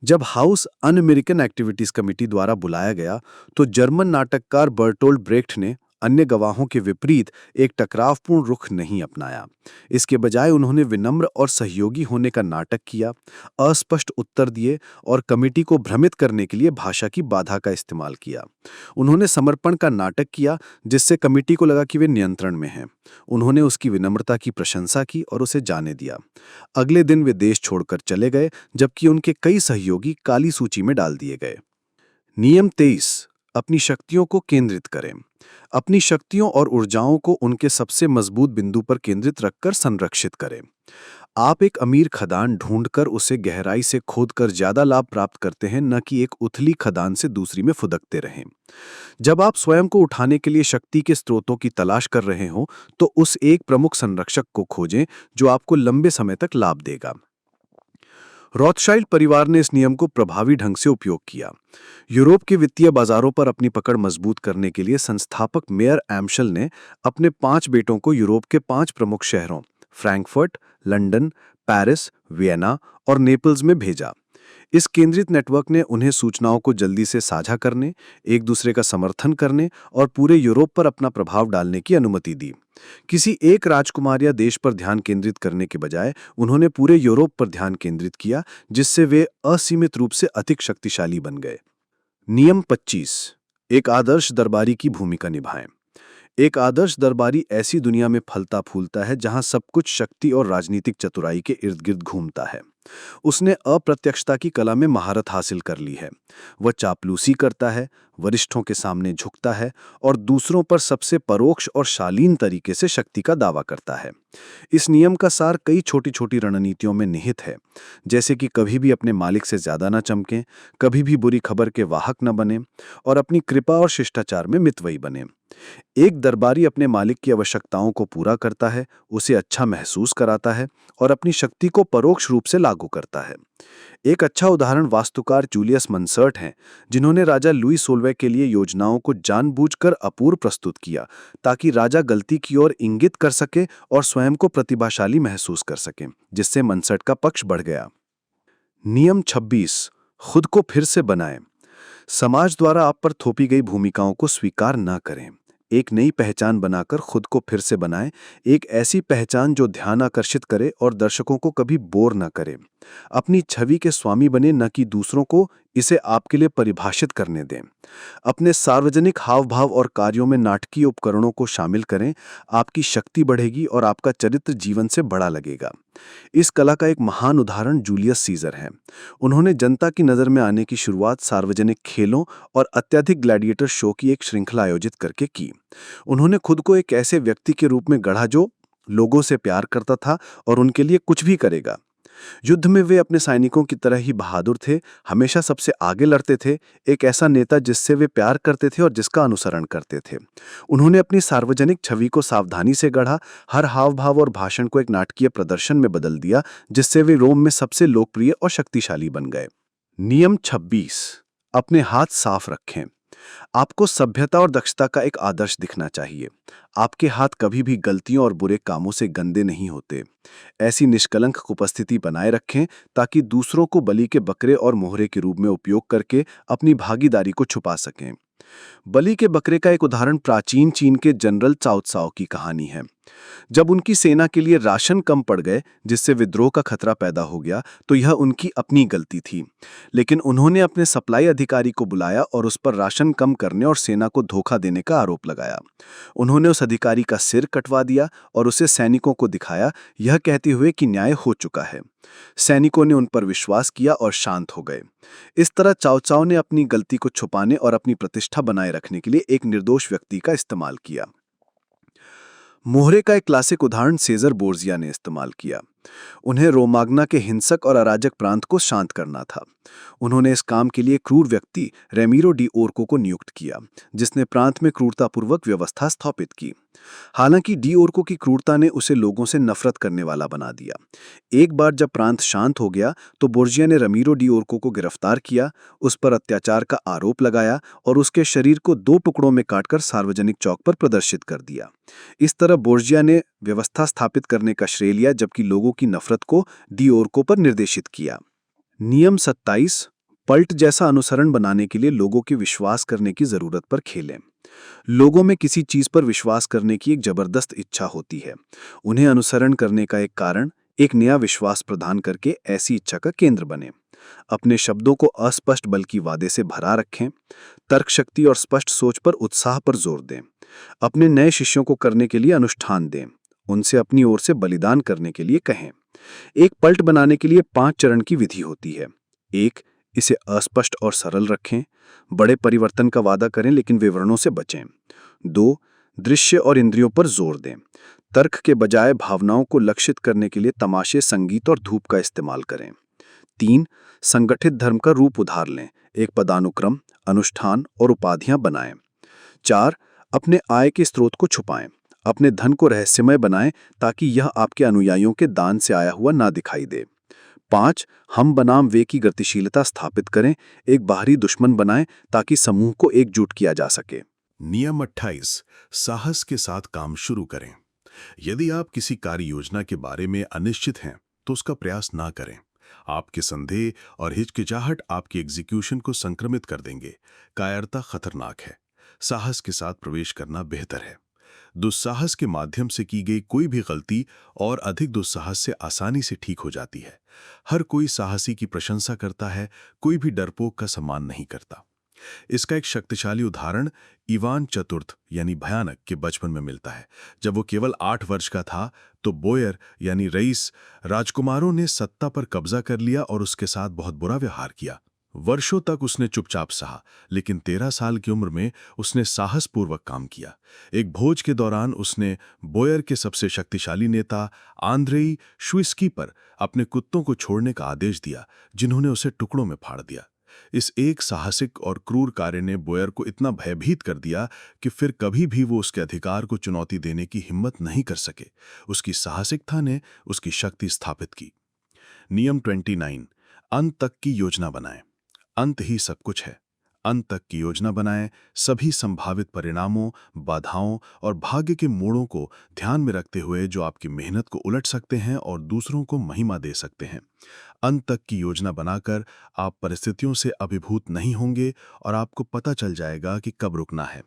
जब हाउस अन अमेरिकन एक्टिविटीज कमेटी द्वारा बुलाया गया तो जर्मन नाटककार बर्टोल्ड ब्रेख्ट ने अन्य गवाहों के विपरीत एक टकरावपूर्ण रुख नहीं अपनाया। इसके बजाय उन्होंने विनम्र और सहयोगी होने का नाटक किया, अस्पष्ट उत्तर दिए और कमेटी को भ्रमित करने के लिए भाषा की बाधा का इस्तेमाल किया। उन्होंने समर्पण का नाटक किया जिससे कमेटी को लगा कि वे नियंत्रण में हैं। उन्होंने उसकी विनम्रता की प्रशंसा की और उसे जाने दिया। अगले दिन वे देश छोड़कर चले गए, जबकि उनके कई सहयोगी काली सूची में डाल दिए गए। नियम 23 अपनी शक्तियों को केंद्रित करें। अपनी शक्तियों और ऊर्जाओं को उनके सबसे मजबूत बिंदु पर केंद्रित रखकर संरक्षित करें। आप एक अमीर खदान ढूंढकर उसे गहराई से खोदकर ज्यादा लाभ प्राप्त करते हैं, न कि एक उथली खदान से दूसरी में फुदकते रहें। जब आप स्वयं को उठाने के लिए शक्ति के स्रोतों की तलाश कर रहे हो तो उस एक प्रमुख संरक्षक को खोजें जो आपको लंबे समय तक लाभ देगा। रॉथशाइल्ड परिवार ने इस नियम को प्रभावी ढंग से उपयोग किया। यूरोप के वित्तीय बाजारों पर अपनी पकड़ मजबूत करने के लिए संस्थापक मेयर एम्शल ने अपने 5 बेटों को यूरोप के 5 प्रमुख शहरों फ्रैंकफर्ट, लंदन, पेरिस, वियना और नेपल्स में भेजा। इस केंद्रित नेटवर्क ने उन्हें सूचनाओं को जल्दी से साझा करने, एक दूसरे का समर्थन करने और पूरे यूरोप पर अपना प्रभाव डालने की अनुमति दी। किसी एक राजकुमार या देश पर ध्यान केंद्रित करने के बजाय उन्होंने पूरे यूरोप पर ध्यान केंद्रित किया, जिससे वे असीमित रूप से अधिक शक्तिशाली बन गए। नियम 25 एक आदर्श दरबारी की भूमिका निभाएं। एक आदर्श दरबारी ऐसी दुनिया में फलता फूलता है जहां सब कुछ शक्ति और राजनीतिक चतुराई के इर्द गिर्द घूमता है। उसने अप्रत्यक्षता की कला में महारत हासिल कर ली है। वह चापलूसी करता है, वरिष्ठों के सामने झुकता है और दूसरों पर सबसे परोक्ष और शालीन तरीके से शक्ति का दावा करता है। इस नियम का सार कई छोटी छोटी रणनीतियों में निहित है, जैसे कि कभी भी अपने मालिक से ज्यादा न चमकें, कभी भी बुरी खबर के वाहक न बने और अपनी कृपा और शिष्टाचार में मितव्ययी बने। एक दरबारी अपने मालिक की आवश्यकताओं को पूरा करता है, उसे अच्छा महसूस कराता है और अपनी शक्ति को परोक्ष रूप से लागू करता है। एक अच्छा उदाहरण वास्तुकार जूलियस मंसर्ट हैं, जिन्होंने राजा लुई सोलवे के लिए योजनाओं को जानबूझकर अपूर्ण प्रस्तुत किया ताकि राजा गलती की ओर इंगित कर सके और स्वयं को प्रतिभाशाली महसूस कर सके, जिससे मंसर्ट का पक्ष बढ़ गया। नियम 26, खुद को फिर से बनाएं। समाज द्वारा आप पर थोपी गई भूमिकाओं को स्वीकार न करें। एक नई पहचान बनाकर खुद को फिर से बनाएं, एक ऐसी पहचान जो ध्यान आकर्षित करे और दर्शकों को कभी बोर न करे। अपनी छवि के स्वामी बने, न कि दूसरों को इसे आपके लिए परिभाषित करने दें। अपने सार्वजनिक हाव भाव और कार्यों में नाटकीय उपकरणों को शामिल करें। आपकी शक्ति बढ़ेगी और आपका चरित्र जीवन से बड़ा लगेगा। इस कला का एक महान उदाहरण जूलियस सीजर है। उन्होंने जनता की नज़र में आने की शुरुआत सार्वजनिक खेलों और अत्यधिक ग्लैडिएटर शो की एक श्रृंखला आयोजित करके की। उन्होंने खुद को एक ऐसे व्यक्ति के रूप में गढ़ा जो लोगों से प्यार करता था और उनके लिए कुछ भी करेगा। युद्ध में वे अपने सैनिकों की तरह ही बहादुर थे, हमेशा सबसे आगे लड़ते थे, एक ऐसा नेता जिससे वे प्यार करते थे और जिसका अनुसरण करते थे। उन्होंने अपनी सार्वजनिक छवि को सावधानी से गढ़ा, हर हाव भाव और भाषण को एक नाटकीय प्रदर्शन में बदल दिया, जिससे वे रोम में सबसे लोकप्रिय और शक्तिशाली बन गए। नियम 26, अपने हाथ साफ रखें। आपको सभ्यता और दक्षता का एक आदर्श दिखना चाहिए। आपके हाथ कभी भी गलतियों और बुरे कामों से गंदे नहीं होते। ऐसी निष्कलंक उपस्थिति बनाए रखें ताकि दूसरों को बलि के बकरे और मोहरे के रूप में उपयोग करके अपनी भागीदारी को छुपा सकें। बलि के बकरे का एक उदाहरण प्राचीन चीन के जनरल चाओ त्साओ की कहानी है। जब उनकी सेना के लिए राशन कम पड़ गए, जिससे विद्रोह का खतरा पैदा हो गया, तो यह उनकी अपनी गलती थी। लेकिन उन्होंने अपने सप्लाई अधिकारी को बुलाया और उस पर राशन कम करने और सेना को धोखा देने का आरोप लगाया। उन्होंने उस अधिकारी का सिर कटवा दिया और उसे सैनिकों को दिखाया, यह कहते हुए कि न्याय हो चुका है। सैनिकों ने उन पर विश्वास किया और शांत हो गए। इस तरह चाओ चाओ ने अपनी गलती को छुपाने और अपनी प्रतिष्ठा बनाए रखने के लिए एक निर्दोष व्यक्ति का इस्तेमाल किया। मोहरे का एक क्लासिक उदाहरण सेजर बोर्जिया ने इस्तेमाल किया। उन्हें रोमाग्ना के हिंसक और अराजक प्रांत को शांत करना था। उन्होंने इस काम के लिए क्रूर व्यक्ति रेमीरो डी ओर्को को नियुक्त किया, जिसने प्रांत में क्रूरतापूर्वक व्यवस्था स्थापित की। हालांकि डी ओर्को की क्रूरता ने उसे लोगों से नफरत करने वाला बना दिया। एक बार जब प्रांत शांत हो गया तो बोर्जिया ने रेमीरो डी ओर्को को गिरफ्तार किया, उस पर अत्याचार का आरोप लगाया और उसके शरीर को 2 टुकड़ों में काटकर सार्वजनिक चौक पर प्रदर्शित कर दिया। इस तरह बोर्जिया ने व्यवस्था स्थापित करने का श्रेय लिया, जबकि लोगों की नफरत को डी ओर्को पर निर्देशित किया। नियम 27, पल्ट जैसा अनुसरण बनाने के लिए लोगों के विश्वास करने की जरूरत पर खेलें। लोगों में किसी चीज पर विश्वास करने की एक जबरदस्त इच्छा होती है। उन्हें अनुसरण करने का एक कारण एक नया विश्वास प्रदान करके ऐसी इच्छा का केंद्र बने। अपने शब्दों को अस्पष्ट बल्कि वादे से भरा रखें। तर्क शक्ति और स्पष्ट सोच पर उत्साह पर जोर दें। अपने नए शिष्यों को करने के लिए अनुष्ठान दें। उनसे अपनी ओर से बलिदान करने के लिए कहें। एक पल्ट बनाने के लिए 5 चरण की विधि होती है। 1, इसे अस्पष्ट और सरल रखें। बड़े परिवर्तन का वादा करें लेकिन विवरणों से बचें। 2, दृश्य और इंद्रियों पर जोर दें। तर्क के बजाय भावनाओं को लक्षित करने के लिए तमाशे, संगीत और धूप का इस्तेमाल करें। 3, संगठित धर्म का रूप उधार लें। एक पदानुक्रम, अनुष्ठान और उपाधियां बनाएं। 4, अपने आय के स्रोत को छुपाएं। अपने धन को रहस्यमय बनाएं ताकि यह आपके अनुयायियों के दान से आया हुआ ना दिखाई दे। 5, हम बनाम वे की गतिशीलता स्थापित करें। एक बाहरी दुश्मन बनाएं ताकि समूह को एकजुट किया जा सके। नियम 28, साहस के साथ काम शुरू करें। यदि आप किसी कार्य योजना के बारे में अनिश्चित हैं तो उसका प्रयास ना करें। आपके संदेह और हिचकिचाहट आपकी एग्जीक्यूशन को संक्रमित कर देंगे। कायरता खतरनाक है। साहस के साथ प्रवेश करना बेहतर है। दुस्साहस के माध्यम से की गई कोई भी गलती और अधिक दुस्साहस से आसानी से ठीक हो जाती है। हर कोई साहसी की प्रशंसा करता है, कोई भी डरपोक का सम्मान नहीं करता। इसका एक शक्तिशाली उदाहरण इवान चतुर्थ यानी भयानक के बचपन में मिलता है। जब वो केवल 8 वर्ष का था तो बोयर यानी रईस राजकुमारों ने सत्ता पर कब्जा कर लिया और उसके साथ बहुत बुरा व्यवहार किया। वर्षों तक उसने चुपचाप सहा, लेकिन 13 साल की उम्र में उसने साहसपूर्वक काम किया। एक भोज के दौरान उसने बोयर के सबसे शक्तिशाली नेता आंद्रेई शुइस्की पर अपने कुत्तों को छोड़ने का आदेश दिया, जिन्होंने उसे टुकड़ों में फाड़ दिया। इस एक साहसिक और क्रूर कार्य ने बोयर को इतना भयभीत कर दिया कि फिर कभी भी वो उसके अधिकार को चुनौती देने की हिम्मत नहीं कर सके। उसकी साहसिकता ने उसकी शक्ति स्थापित की। नियम 29, अंत तक की योजना बनाएं। अंत ही सब कुछ है। अंत तक की योजना बनाएं, सभी संभावित परिणामों, बाधाओं और भाग्य के मोड़ों को ध्यान में रखते हुए जो आपकी मेहनत को उलट सकते हैं और दूसरों को महिमा दे सकते हैं। अंत तक की योजना बनाकर आप परिस्थितियों से अभिभूत नहीं होंगे और आपको पता चल जाएगा कि कब रुकना है।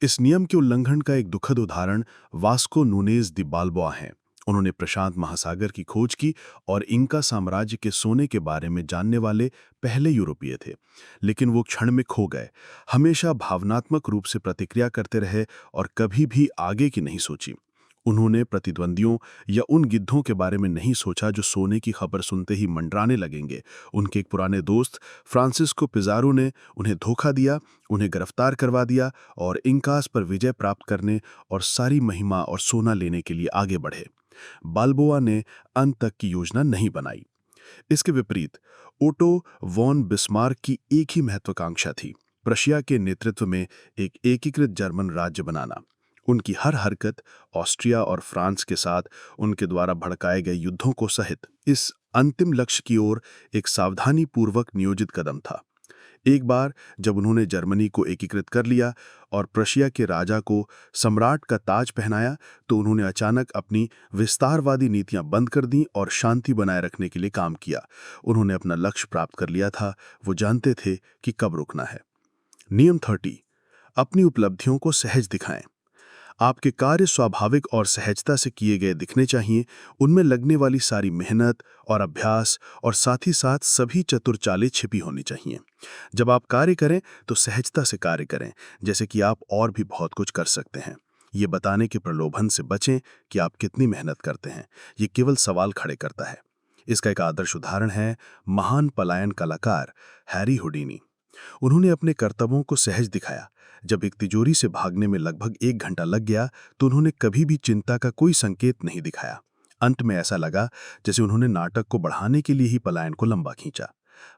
इस नियम के उल्लंघन का एक दुखद उदाहरण वास्को नूनेज दी बाल्बोआ है। उन्होंने प्रशांत महासागर की खोज की और इंका साम्राज्य के सोने के बारे में जानने वाले पहले यूरोपीय थे, लेकिन वो क्षण में खो गए। हमेशा भावनात्मक रूप से प्रतिक्रिया करते रहे और कभी भी आगे की नहीं सोची। उन्होंने प्रतिद्वंदियों या उन गिद्धों के बारे में नहीं सोचा जो सोने की खबर सुनते ही मंडराने लगेंगे। उनके एक पुराने दोस्त फ्रांसिस्को पिज़ारो ने उन्हें धोखा दिया, उन्हें गिरफ्तार करवा दिया और इंकास पर विजय प्राप्त करने और सारी महिमा और सोना लेने के लिए आगे बढ़े। बाल्बोआ ने अंत तक की योजना नहीं बनाई। इसके विपरीत ओटो वॉन बिस्मार्क की एक ही महत्वाकांक्षा थी, प्रशिया के नेतृत्व में एक एकीकृत जर्मन राज्य बनाना। उनकी हर हरकत ऑस्ट्रिया और फ्रांस के साथ उनके द्वारा भड़काए गए युद्धों को सहित इस अंतिम लक्ष्य की ओर एक सावधानीपूर्वक नियोजित कदम था। एक बार जब उन्होंने जर्मनी को एकीकृत कर लिया और प्रशिया के राजा को सम्राट का ताज पहनाया, तो उन्होंने अचानक अपनी विस्तारवादी नीतियां बंद कर दीं और शांति बनाए रखने के लिए काम किया। उन्होंने अपना लक्ष्य प्राप्त कर लिया था, वो जानते थे कि कब रुकना है। नियम 30, अपनी उपलब्धियों को सहज दिखाएं। आपके कार्य स्वाभाविक और सहजता से किए गए दिखने चाहिए। उनमें लगने वाली सारी मेहनत और अभ्यास और साथ ही साथ सभी चतुर चालें छिपी होनी चाहिए। जब आप कार्य करें तो सहजता से कार्य करें, जैसे कि आप और भी बहुत कुछ कर सकते हैं। ये बताने के प्रलोभन से बचें कि आप कितनी मेहनत करते हैं। ये केवल सवाल खड़े करता है। इसका एक आदर्श उदाहरण है महान पलायन कलाकार हैरी हुडीनी। उन्होंने अपने कर्तव्यों को सहज दिखाया। जब एक तिजोरी से भागने में लगभग 1 घंटा लग गया तो उन्होंने कभी भी चिंता का कोई संकेत नहीं दिखाया। अंत में ऐसा लगा जैसे उन्होंने नाटक को बढ़ाने के लिए ही पलायन को लंबा खींचा।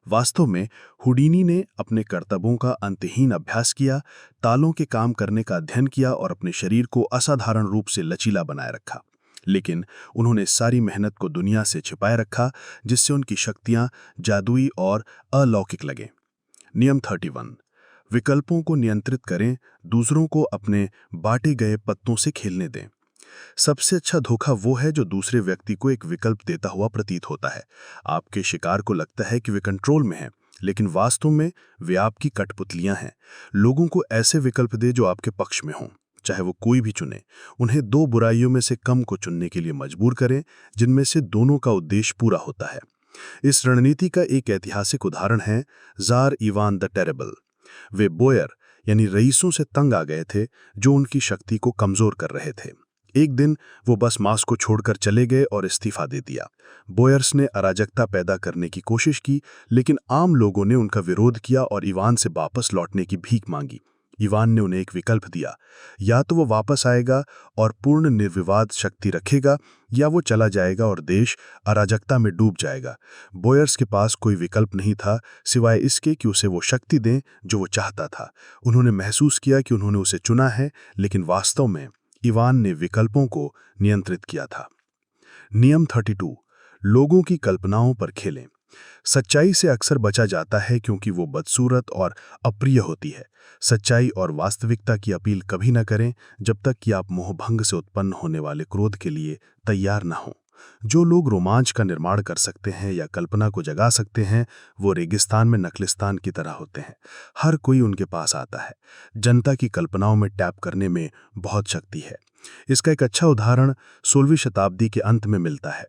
वास्तव में हुडीनी ने अपने कर्तव्यों का अंतहीन अभ्यास किया, तालों के काम करने का अध्ययन किया और अपने शरीर को असाधारण रूप से लचीला बनाए रखा। लेकिन उन्होंने सारी मेहनत को दुनिया से छिपाए रखा, जिससे उनकी शक्तियां जादुई और अलौकिक लगें। नियम 31, विकल्पों को नियंत्रित करें, दूसरों को अपने बांटे गए पत्तों से खेलने दें। सबसे अच्छा धोखा वो है जो दूसरे व्यक्ति को एक विकल्प देता हुआ प्रतीत होता है। आपके शिकार को लगता है कि वे कंट्रोल में हैं, लेकिन वास्तव में वे आपकी कठपुतलियां हैं। लोगों को ऐसे विकल्प दे जो आपके पक्ष में हों, चाहे वो कोई भी चुने। उन्हें 2 बुराइयों में से कम को चुनने के लिए मजबूर करें, जिनमें से दोनों का उद्देश्य पूरा होता है। इस रणनीति का एक ऐतिहासिक उदाहरण है जार इवान द टेरेबल। वे बोयर यानी रईसों से तंग आ गए थे जो उनकी शक्ति को कमजोर कर रहे थे। एक दिन वो बस मास को छोड़कर चले गए और इस्तीफा दे दिया। बोयर्स ने अराजकता पैदा करने की कोशिश की, लेकिन आम लोगों ने उनका विरोध किया और इवान से वापस लौटने की भीख मांगी। इवान ने उन्हें एक विकल्प दिया, या तो वो वापस आएगा और पूर्ण निर्विवाद शक्ति रखेगा, या वो चला जाएगा और देश अराजकता में डूब जाएगा। बोयर्स के पास कोई विकल्प नहीं था सिवाय इसके कि उसे वो शक्ति दें जो वो चाहता था। उन्होंने महसूस किया कि उन्होंने उसे चुना है, लेकिन वास्तव में इवान ने विकल्पों को नियंत्रित किया था। नियम 32, लोगों की कल्पनाओं पर खेलें। सच्चाई से अक्सर बचा जाता है क्योंकि वो बदसूरत और अप्रिय होती है। सच्चाई और वास्तविकता की अपील कभी न करें जब तक कि आप मोहभंग से उत्पन्न होने वाले क्रोध के लिए तैयार न हों। जो लोग रोमांच का निर्माण कर सकते हैं या कल्पना को जगा सकते हैं, वो रेगिस्तान में नखलिस्तान की तरह होते हैं। हर कोई उनके पास आता है। जनता की कल्पनाओं में टैप करने में बहुत शक्ति है। इसका एक अच्छा उदाहरण 16वीं शताब्दी के अंत में मिलता है।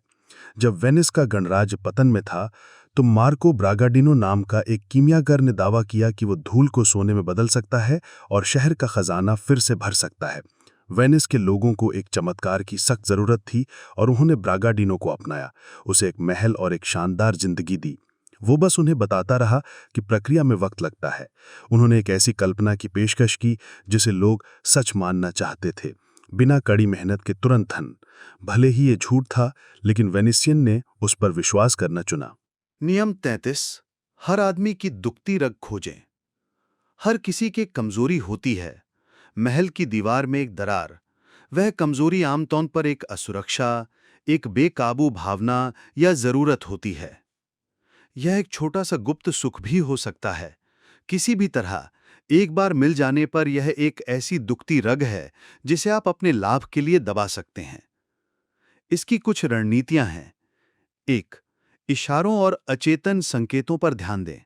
जब वेनिस का गणराज्य पतन में था तो मार्को ब्रागाडिनो नाम का एक कीमियागर ने दावा किया कि वो धूल को सोने में बदल सकता है और शहर का खजाना फिर से भर सकता है। वेनिस के लोगों को एक चमत्कार की सख्त जरूरत थी और उन्होंने ब्रागाडिनो को अपनाया, उसे एक महल और एक शानदार जिंदगी दी। वो बस उन्हें बताता रहा कि प्रक्रिया में वक्त लगता है। उन्होंने एक ऐसी कल्पना की पेशकश की जिसे लोग सच मानना चाहते थे, बिना कड़ी मेहनत के तुरंत धन। भले ही ये झूठ था, लेकिन वेनिसियन ने उस पर विश्वास करना चुना। नियम 33। हर आदमी की दुखती रग खोजें। हर किसी की कमजोरी होती है। महल की दीवार में एक दरार, वह कमजोरी आमतौर पर एक असुरक्षा, एक बेकाबू भावना या जरूरत होती है। यह एक छोटा सा गुप्त सुख भी हो सकता है। किसी भी तरह एक बार मिल जाने पर यह एक ऐसी दुखती रग है जिसे आप अपने लाभ के लिए दबा सकते हैं। इसकी कुछ रणनीतियां हैं। 1. इशारों और अचेतन संकेतों पर ध्यान दें।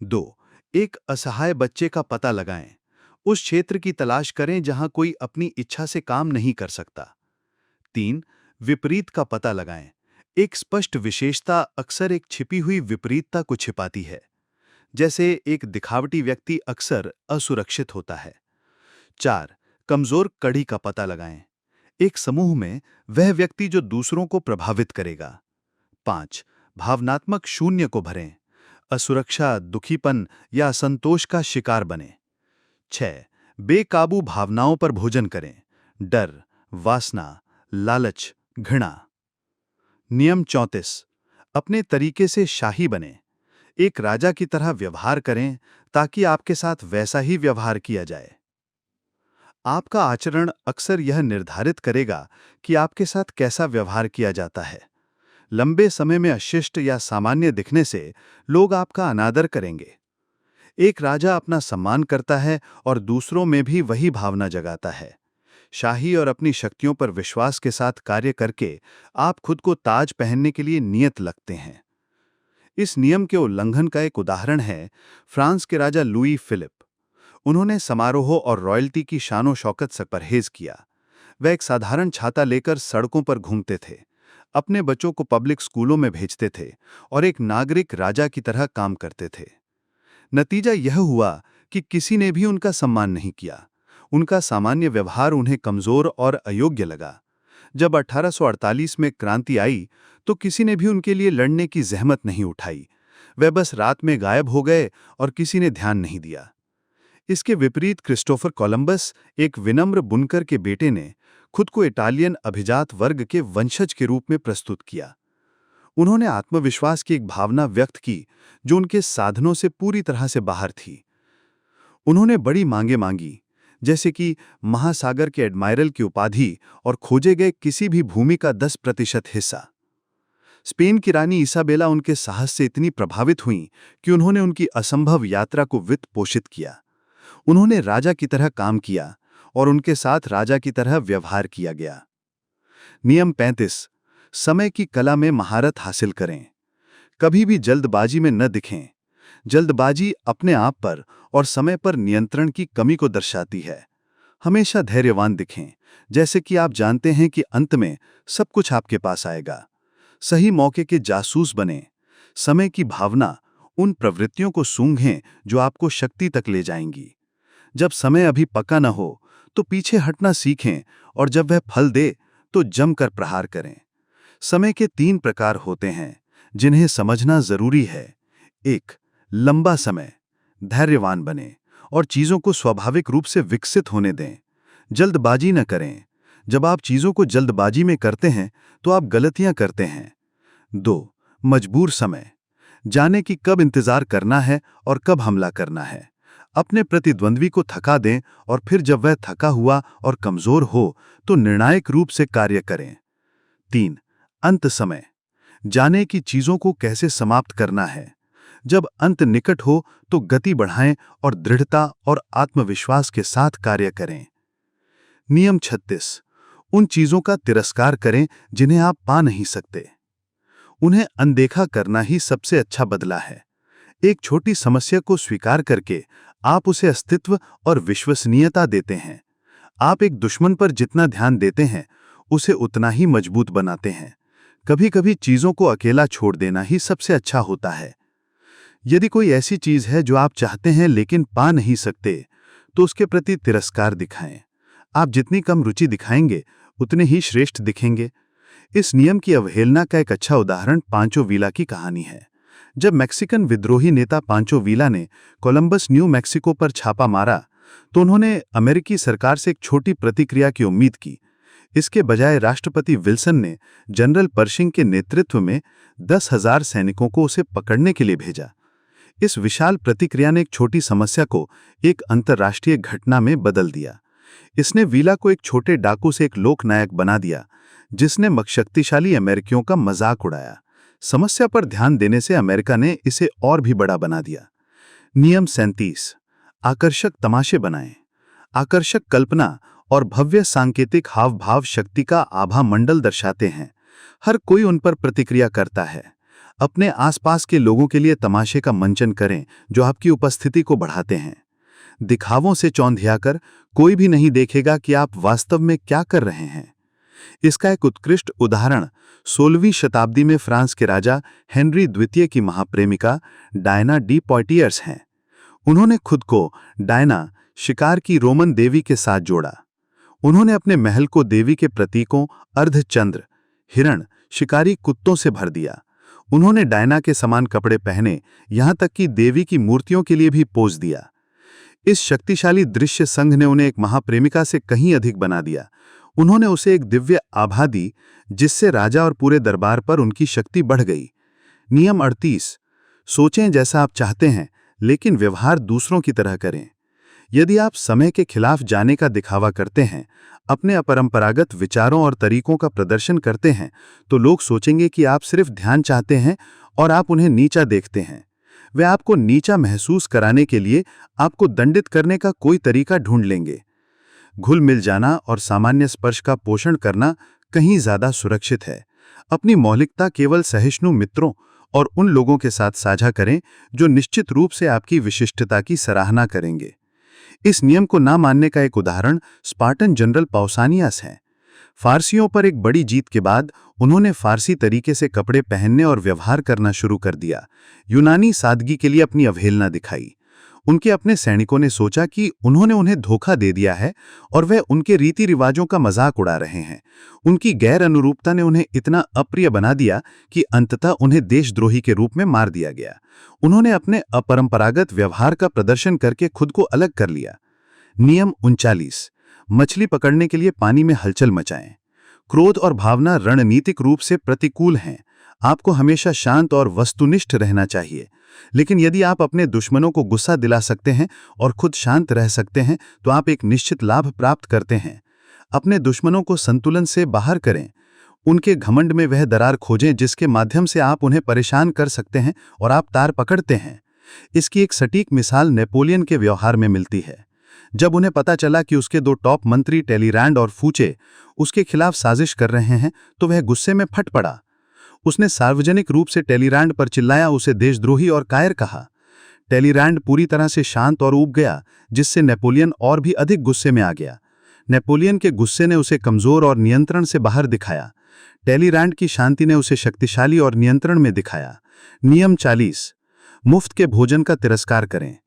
2. एक असहाय बच्चे का पता लगाएं। उस क्षेत्र की तलाश करें जहां कोई अपनी इच्छा से काम नहीं कर सकता। 3. विपरीत का पता लगाएं। एक स्पष्ट विशेषता अक्सर एक छिपी हुई विपरीतता को छिपाती है। जैसे एक दिखावटी व्यक्ति अक्सर असुरक्षित होता है। 4. कमजोर कड़ी का पता लगाएं। एक समूह में वह व्यक्ति जो दूसरों को प्रभावित करेगा। 5. भावनात्मक शून्य को भरें। असुरक्षा, दुखीपन या असंतोष का शिकार बने। 6. बेकाबू भावनाओं पर भोजन करें। डर, वासना, लालच, घृणा। नियम 34। अपने तरीके से शाही बने। एक राजा की तरह व्यवहार करें ताकि आपके साथ वैसा ही व्यवहार किया जाए। आपका आचरण अक्सर यह निर्धारित करेगा कि आपके साथ कैसा व्यवहार किया जाता है। लंबे समय में अशिष्ट या सामान्य दिखने से लोग आपका अनादर करेंगे। एक राजा अपना सम्मान करता है और दूसरों में भी वही भावना जगाता है। शाही और अपनी शक्तियों पर विश्वास के साथ कार्य करके आप खुद को ताज पहनने के लिए नियत लगते हैं। इस नियम के उल्लंघन का एक उदाहरण है फ्रांस के राजा लुई फिलिप। उन्होंने समारोह और रॉयल्टी की शानो शौकत से परहेज किया। वह एक साधारण छाता लेकर सड़कों पर घूमते थे, अपने बच्चों को पब्लिक स्कूलों में भेजते थे और एक नागरिक राजा की तरह काम करते थे। नतीजा यह हुआ कि किसी ने भी उनका सम्मान नहीं किया। उनका सामान्य व्यवहार उन्हें कमजोर और अयोग्य लगा। जब 1848 में क्रांति आई तो किसी ने भी उनके लिए लड़ने की जहमत नहीं उठाई। वे बस रात में गायब हो गए और किसी ने ध्यान नहीं दिया। इसके विपरीत क्रिस्टोफर कोलंबस, एक विनम्र बुनकर के बेटे ने खुद को इटालियन अभिजात वर्ग के वंशज के रूप में प्रस्तुत किया। उन्होंने आत्मविश्वास की एक भावना व्यक्त की जो उनके साधनों से पूरी तरह से बाहर थी। उन्होंने बड़ी मांगे मांगी, जैसे कि महासागर के एडमायरल की उपाधि और खोजे गए किसी भी भूमि का 10% हिस्सा। स्पेन की रानी इसाबेला उनके साहस से इतनी प्रभावित हुईं कि उन्होंने उनकी असंभव यात्रा को वित्त पोषित किया। उन्होंने राजा की तरह काम किया और उनके साथ राजा की तरह व्यवहार किया गया। नियम 35। समय की कला में महारत हासिल करें। कभी भी जल्दबाजी में न दिखें। जल्दबाजी अपने आप पर और समय पर नियंत्रण की कमी को दर्शाती है। हमेशा धैर्यवान दिखें, जैसे कि आप जानते हैं कि अंत में सब कुछ आपके पास आएगा। सही मौके के जासूस बने। समय की भावना उन प्रवृत्तियों को सूंघें जो आपको शक्ति तक ले जाएंगी। जब समय अभी पका न हो तो पीछे हटना सीखें और जब वह फल दे तो जमकर प्रहार करें। समय के 3 प्रकार होते हैं जिन्हें समझना जरूरी है। 1. लंबा समय। धैर्यवान बने और चीजों को स्वाभाविक रूप से विकसित होने दें। जल्दबाजी न करें। जब आप चीजों को जल्दबाजी में करते हैं तो आप गलतियां करते हैं। 2. मजबूर समय। जाने कि कब इंतजार करना है और कब हमला करना है। अपने प्रतिद्वंद्वी को थका दें और फिर जब वह थका हुआ और कमजोर हो तो निर्णायक रूप से कार्य करें। 3. अंत समय। जाने कि चीजों को कैसे समाप्त करना है। जब अंत निकट हो तो गति बढ़ाएं और दृढ़ता और आत्मविश्वास के साथ कार्य करें। नियम 36। उन चीजों का तिरस्कार करें जिन्हें आप पा नहीं सकते। उन्हें अनदेखा करना ही सबसे अच्छा बदला है। एक छोटी समस्या को स्वीकार करके आप उसे अस्तित्व और विश्वसनीयता देते हैं। आप एक दुश्मन पर जितना ध्यान देते हैं उसे उतना ही मजबूत बनाते हैं। कभी कभी चीजों को अकेला छोड़ देना ही सबसे अच्छा होता है। यदि कोई ऐसी चीज है जो आप चाहते हैं लेकिन पा नहीं सकते, तो उसके प्रति तिरस्कार दिखाएं। आप जितनी कम रुचि दिखाएंगे उतने ही श्रेष्ठ दिखेंगे। इस नियम की अवहेलना का एक अच्छा उदाहरण पांचो विला की कहानी है। जब मैक्सिकन विद्रोही नेता पांचो विला ने कोलंबस न्यू मैक्सिको पर छापा मारा, तो उन्होंने अमेरिकी सरकार से एक छोटी प्रतिक्रिया की उम्मीद की। इसके बजाय राष्ट्रपति विल्सन ने जनरल पर्शिंग के नेतृत्व में 10,000 सैनिकों को उसे पकड़ने के लिए भेजा। इस विशाल प्रतिक्रिया ने एक छोटी समस्या को एक अंतर्राष्ट्रीय घटना में बदल दिया। इसने विला को एक छोटे डाकू से एक लोकनायक बना दिया, जिसने शक्तिशाली अमेरिकियों का मजाक उड़ाया। समस्या पर ध्यान देने से अमेरिका ने इसे और भी बड़ा बना दिया। नियम 37। आकर्षक तमाशे बनाएं। आकर्षक कल्पना और भव्य सांकेतिक हाव भाव शक्ति का आभा मंडल दर्शाते हैं। हर कोई उन पर प्रतिक्रिया करता है। अपने आसपास के लोगों के लिए तमाशे का मंचन करें जो आपकी उपस्थिति को बढ़ाते हैं। दिखावों से चौंधियाकर कोई भी नहीं देखेगा कि आप वास्तव में क्या कर रहे हैं। इसका एक उत्कृष्ट उदाहरण 16वीं शताब्दी में फ्रांस के राजा हेनरी द्वितीय की महाप्रेमिका डायना डी पॉइटियर्स हैं। उन्होंने खुद को डायना, शिकार की रोमन देवी के साथ जोड़ा। उन्होंने अपने महल को देवी के प्रतीकों अर्धचंद्र, हिरण, शिकारी कुत्तों से भर दिया। उन्होंने डायना के समान कपड़े पहने, यहां तक कि देवी की मूर्तियों के लिए भी पोज दिया। इस शक्तिशाली दृश्य संघ ने उन्हें एक महाप्रेमिका से कहीं अधिक बना दिया। उन्होंने उसे एक दिव्य आभा दी, जिससे राजा और पूरे दरबार पर उनकी शक्ति बढ़ गई। नियम 38। सोचें जैसा आप चाहते हैं, लेकिन व्यवहार दूसरों की तरह करें। यदि आप समय के खिलाफ जाने का दिखावा करते हैं, अपने अपरंपरागत विचारों और तरीकों का प्रदर्शन करते हैं, तो लोग सोचेंगे कि आप सिर्फ ध्यान चाहते हैं और आप उन्हें नीचा देखते हैं। वे आपको नीचा महसूस कराने के लिए आपको दंडित करने का कोई तरीका ढूंढ लेंगे। घुल मिल जाना और सामान्य स्पर्श का पोषण करना कहीं ज्यादा सुरक्षित है। अपनी मौलिकता केवल सहिष्णु मित्रों और उन लोगों के साथ साझा करें जो निश्चित रूप से आपकी विशिष्टता की सराहना करेंगे। इस नियम को ना मानने का एक उदाहरण स्पार्टन जनरल पाउसानियास है। फारसियों पर एक बड़ी जीत के बाद उन्होंने फारसी तरीके से कपड़े पहनने और व्यवहार करना शुरू कर दिया। यूनानी सादगी के लिए अपनी अवहेलना दिखाई। उनके अपने सैनिकों ने सोचा कि उन्होंने उन्हें धोखा दे दिया है और वे उनके रीति रिवाजों का मजाक उड़ा रहे हैं। उनकी गैर अनुरूपता ने उन्हें इतना अप्रिय बना दिया कि अंततः उन्हें देशद्रोही के रूप में मार दिया गया। उन्होंने अपने अपरंपरागत व्यवहार का प्रदर्शन करके खुद को अलग कर लिया। नियम 39। मछली पकड़ने के लिए पानी में हलचल मचाएं। क्रोध और भावना रणनीतिक रूप से प्रतिकूल हैं। आपको हमेशा शांत और वस्तुनिष्ठ रहना चाहिए। लेकिन यदि आप अपने दुश्मनों को गुस्सा दिला सकते हैं और खुद शांत रह सकते हैं, तो आप एक निश्चित लाभ प्राप्त करते हैं। अपने दुश्मनों को संतुलन से बाहर करें। उनके घमंड में वह दरार खोजें जिसके माध्यम से आप उन्हें परेशान कर सकते हैं और आप तार पकड़ते हैं। इसकी एक सटीक मिसाल नेपोलियन के व्यवहार में मिलती है। जब उन्हें पता चला कि उसके 2 टॉप मंत्री टेलीरैंड और फूचे उसके खिलाफ साजिश कर रहे हैं, तो वह गुस्से में फट पड़ा। उसने सार्वजनिक रूप से टेलीरैंड पर चिल्लाया, उसे देशद्रोही और कायर कहा। टेलीरैंड पूरी तरह से शांत और ऊब गया, जिससे नेपोलियन और भी अधिक गुस्से में आ गया। नेपोलियन के गुस्से ने उसे कमजोर और नियंत्रण से बाहर दिखाया। टेलीरैंड की शांति ने उसे शक्तिशाली और नियंत्रण में दिखाया। नियम 40। मुफ्त के भोजन का तिरस्कार करें।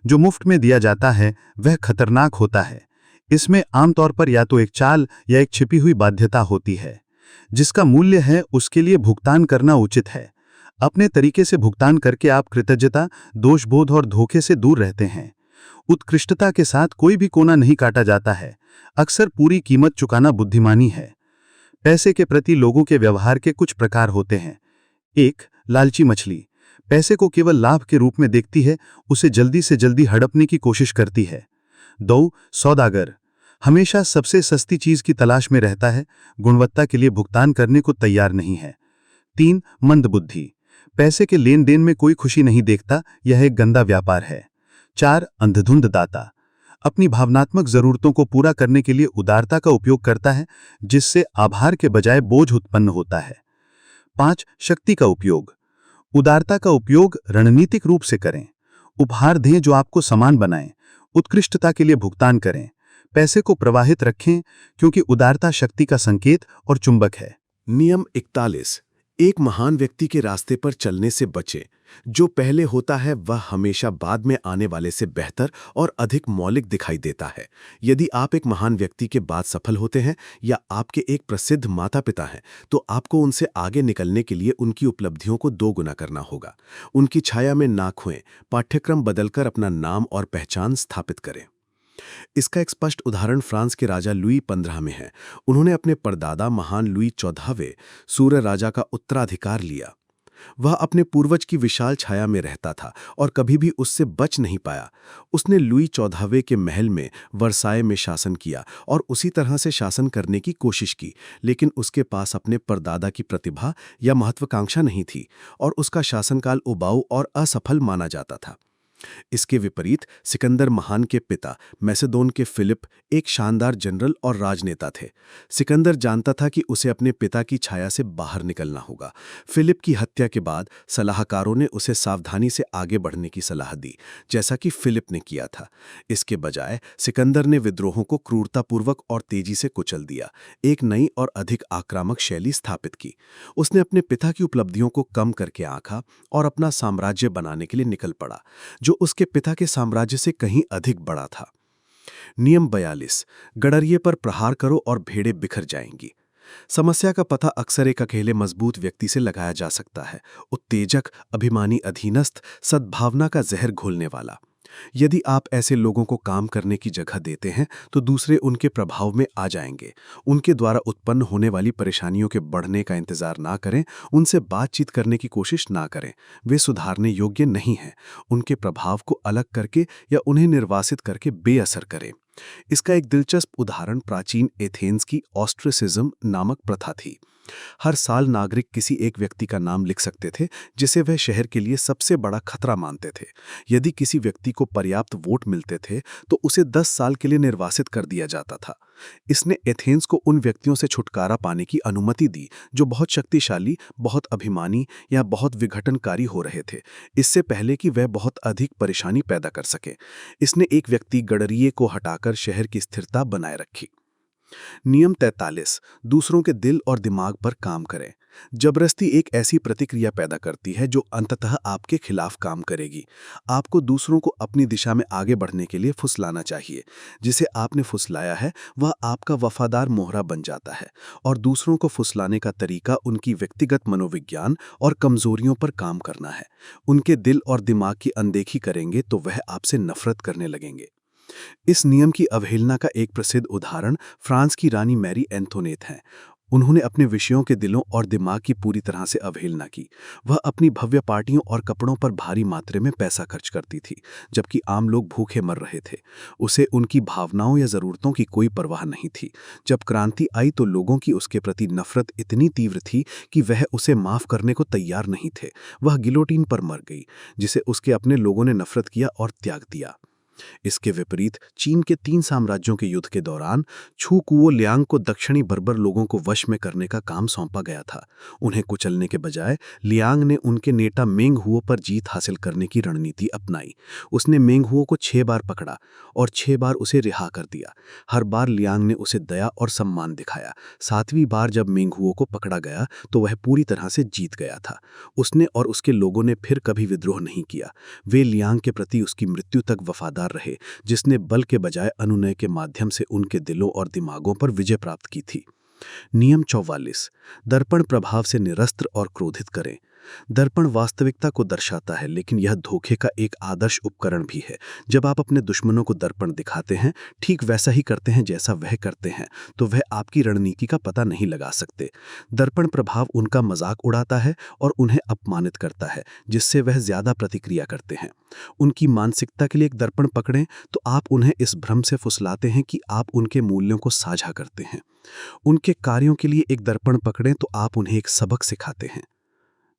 जो मुफ्त में दिया जाता है वह खतरनाक होता है। इसमें आमतौर पर या तो एक चाल या एक छिपी हुई बाध्यता होती है। जिसका मूल्य है उसके लिए भुगतान करना उचित है। अपने तरीके से भुगतान करके आप कृतज्ञता, दोषबोध और धोखे से दूर रहते हैं। उत्कृष्टता के साथ कोई भी कोना नहीं काटा जाता है। अक्सर पूरी कीमत चुकाना बुद्धिमानी है। पैसे के प्रति लोगों के व्यवहार के कुछ प्रकार होते हैं। 1. लालची मछली पैसे को केवल लाभ के रूप में देखती है, उसे जल्दी से जल्दी हड़पने की कोशिश करती है। 2. सौदागर हमेशा सबसे सस्ती चीज की तलाश में रहता है, गुणवत्ता के लिए भुगतान करने को तैयार नहीं है। 3. मंदबुद्धि पैसे के लेन देन में कोई खुशी नहीं देखता, यह एक गंदा व्यापार है। 4. अंधधुंध दाता अपनी भावनात्मक जरूरतों को पूरा करने के लिए उदारता का उपयोग करता है, जिससे आभार के बजाय बोझ उत्पन्न होता है। 5. शक्ति का उपयोग उदारता का उपयोग रणनीतिक रूप से करें। उपहार दें जो आपको समान बनाएं। उत्कृष्टता के लिए भुगतान करें। पैसे को प्रवाहित रखें, क्योंकि उदारता शक्ति का संकेत और चुंबक है। नियम 41। एक महान व्यक्ति के रास्ते पर चलने से बचें। जो पहले होता है वह हमेशा बाद में आने वाले से बेहतर और अधिक मौलिक दिखाई देता है। यदि आप एक महान व्यक्ति के बाद सफल होते हैं या आपके एक प्रसिद्ध माता-पिता हैं, तो आपको उनसे आगे निकलने के लिए उनकी उपलब्धियों को दोगुना करना होगा। उनकी छाया में ना खोएं, पाठ्यक्रम बदलकर अपना नाम और पहचान स्थापित करें। इसका एक स्पष्ट उदाहरण फ्रांस के राजा लुई 15 में है। उन्होंने अपने परदादा महान लुई 14वें सूर्य राजा का उत्तराधिकार लिया। वह अपने पूर्वज की विशाल छाया में रहता था और कभी भी उससे बच नहीं पाया। उसने लुई 14वें के महल में वर्साय में शासन किया और उसी तरह से शासन करने की कोशिश की, लेकिन उसके पास अपने परदादा की प्रतिभा या महत्वाकांक्षा नहीं थी और उसका शासनकाल उबाऊ और असफल माना जाता था। इसके विपरीत सिकंदर महान के पिता मैसेडोन के फिलिप एक शानदार जनरल और राजनेता थे। सिकंदर जानता था कि उसे अपने पिता की छाया से बाहर निकलना होगा। फिलिप की हत्या के बाद सलाहकारों ने उसे सावधानी से आगे बढ़ने की सलाह दी, जैसा कि फिलिप ने किया था। इसके बजाय सिकंदर ने विद्रोहों को क्रूरतापूर्वक और तेजी से कुचल दिया, एक नई और अधिक आक्रामक शैली स्थापित की। उसने अपने पिता की उपलब्धियों को कम करके आंका और अपना साम्राज्य बनाने के लिए निकल पड़ा, जो उसके पिता के साम्राज्य से कहीं अधिक बड़ा था। नियम 42, गडरिये पर प्रहार करो और भेड़ें बिखर जाएंगी। समस्या का पता अक्सर एक अकेले मजबूत व्यक्ति से लगाया जा सकता है, उत्तेजक, अभिमानी, अधीनस्थ, सद्भावना का जहर घोलने वाला। यदि आप ऐसे लोगों को काम करने की जगह देते हैं तो दूसरे उनके प्रभाव में आ जाएंगे। उनके द्वारा उत्पन्न होने वाली परेशानियों के बढ़ने का इंतजार ना करें, उनसे बातचीत करने की कोशिश ना करें। वे सुधारने योग्य नहीं हैं। उनके प्रभाव को अलग करके या उन्हें निर्वासित करके बेअसर करें। इसका एक दिलचस्प उदाहरण प्राचीन एथेंस की ऑस्ट्रिसिज्म नामक प्रथा थी। हर साल नागरिक किसी एक व्यक्ति का नाम लिख सकते थे जिसे वह शहर के लिए सबसे बड़ा खतरा मानते थे। यदि किसी व्यक्ति को पर्याप्त वोट मिलते थे तो उसे 10 साल के लिए निर्वासित कर दिया जाता था। इसने एथेंस को उन व्यक्तियों से छुटकारा पाने की अनुमति दी जो बहुत शक्तिशाली, बहुत अभिमानी या बहुत विघटनकारी हो रहे थे, इससे पहले कि वह बहुत अधिक परेशानी पैदा कर सके। इसने एक व्यक्ति गडरिये को हटाकर शहर की स्थिरता बनाए रखी। नियम 43, दूसरों के दिल और दिमाग पर काम करें। जबरदस्ती एक ऐसी प्रतिक्रिया पैदा करती है जो अंततः आपके खिलाफ काम करेगी। आपको दूसरों को अपनी दिशा में आगे बढ़ने के लिए फुसलाना चाहिए। जिसे आपने फुसलाया है वह आपका वफादार मोहरा बन जाता है और दूसरों को फुसलाने का तरीका उनकी व्यक्तिगत मनोविज्ञान और कमजोरियों पर काम करना है। उनके दिल और दिमाग की अनदेखी करेंगे तो वह आपसे नफरत करने लगेंगे। इस नियम की अवहेलना का एक प्रसिद्ध उदाहरण फ्रांस की रानी मैरी एंथोनेट हैं। उन्होंने अपने विषयों के दिलों और दिमाग की पूरी तरह से अवहेलना की। वह अपनी भव्य पार्टियों और कपड़ों पर भारी मात्रा में पैसा खर्च करती थी, जबकि आम लोग भूखे मर रहे थे। उसे उनकी भावनाओं या ज़रूरतों की कोई परवाह नहीं थी। जब क्रांति आई तो लोगों की उसके प्रति नफरत इतनी तीव्र थी कि वह उसे माफ़ करने को तैयार नहीं थे। वह गिलोटीन पर मर गई, जिसे उसके अपने लोगों ने नफरत किया और त्याग दिया। इसके विपरीत चीन के 3 साम्राज्यों के युद्ध के दौरान छू कुओ लियांग को दक्षिणी बर्बर लोगों को वश में करने का काम सौंपा गया था। उन्हें कुचलने के बजाय लियांग ने उनके नेता मेंग हुओ पर जीत हासिल करने की रणनीति अपनाई। उसने मेंग हुओ को 6 बार पकड़ा और 6 बार उसे रिहा कर दिया। हर बार लियांग ने उसे दया और सम्मान दिखाया। 7वीं बार जब मेंग हुओ को पकड़ा गया तो वह पूरी तरह से जीत गया था। उसने और उसके लोगों ने फिर कभी विद्रोह नहीं किया। वे लियांग के प्रति उसकी मृत्यु तक वफादार रहे, जिसने बल के बजाय अनुनय के माध्यम से उनके दिलों और दिमागों पर विजय प्राप्त की थी। नियम 44, दर्पण प्रभाव से निरस्त्र और क्रोधित करें। दर्पण वास्तविकता को दर्शाता है, लेकिन यह धोखे का एक आदर्श उपकरण भी है। जब आप अपने दुश्मनों को दर्पण दिखाते हैं, ठीक वैसा ही करते हैं जैसा वह करते हैं, तो वह आपकी रणनीति का पता नहीं लगा सकते। दर्पण प्रभाव उनका मजाक उड़ाता है और उन्हें अपमानित करता है, जिससे वह ज्यादा प्रतिक्रिया करते हैं। उनकी मानसिकता के लिए एक दर्पण पकड़ें तो आप उन्हें इस भ्रम से फुसलाते हैं कि आप उनके मूल्यों को साझा करते हैं। उनके कार्यों के लिए एक दर्पण पकड़ें तो आप उन्हें एक सबक सिखाते हैं।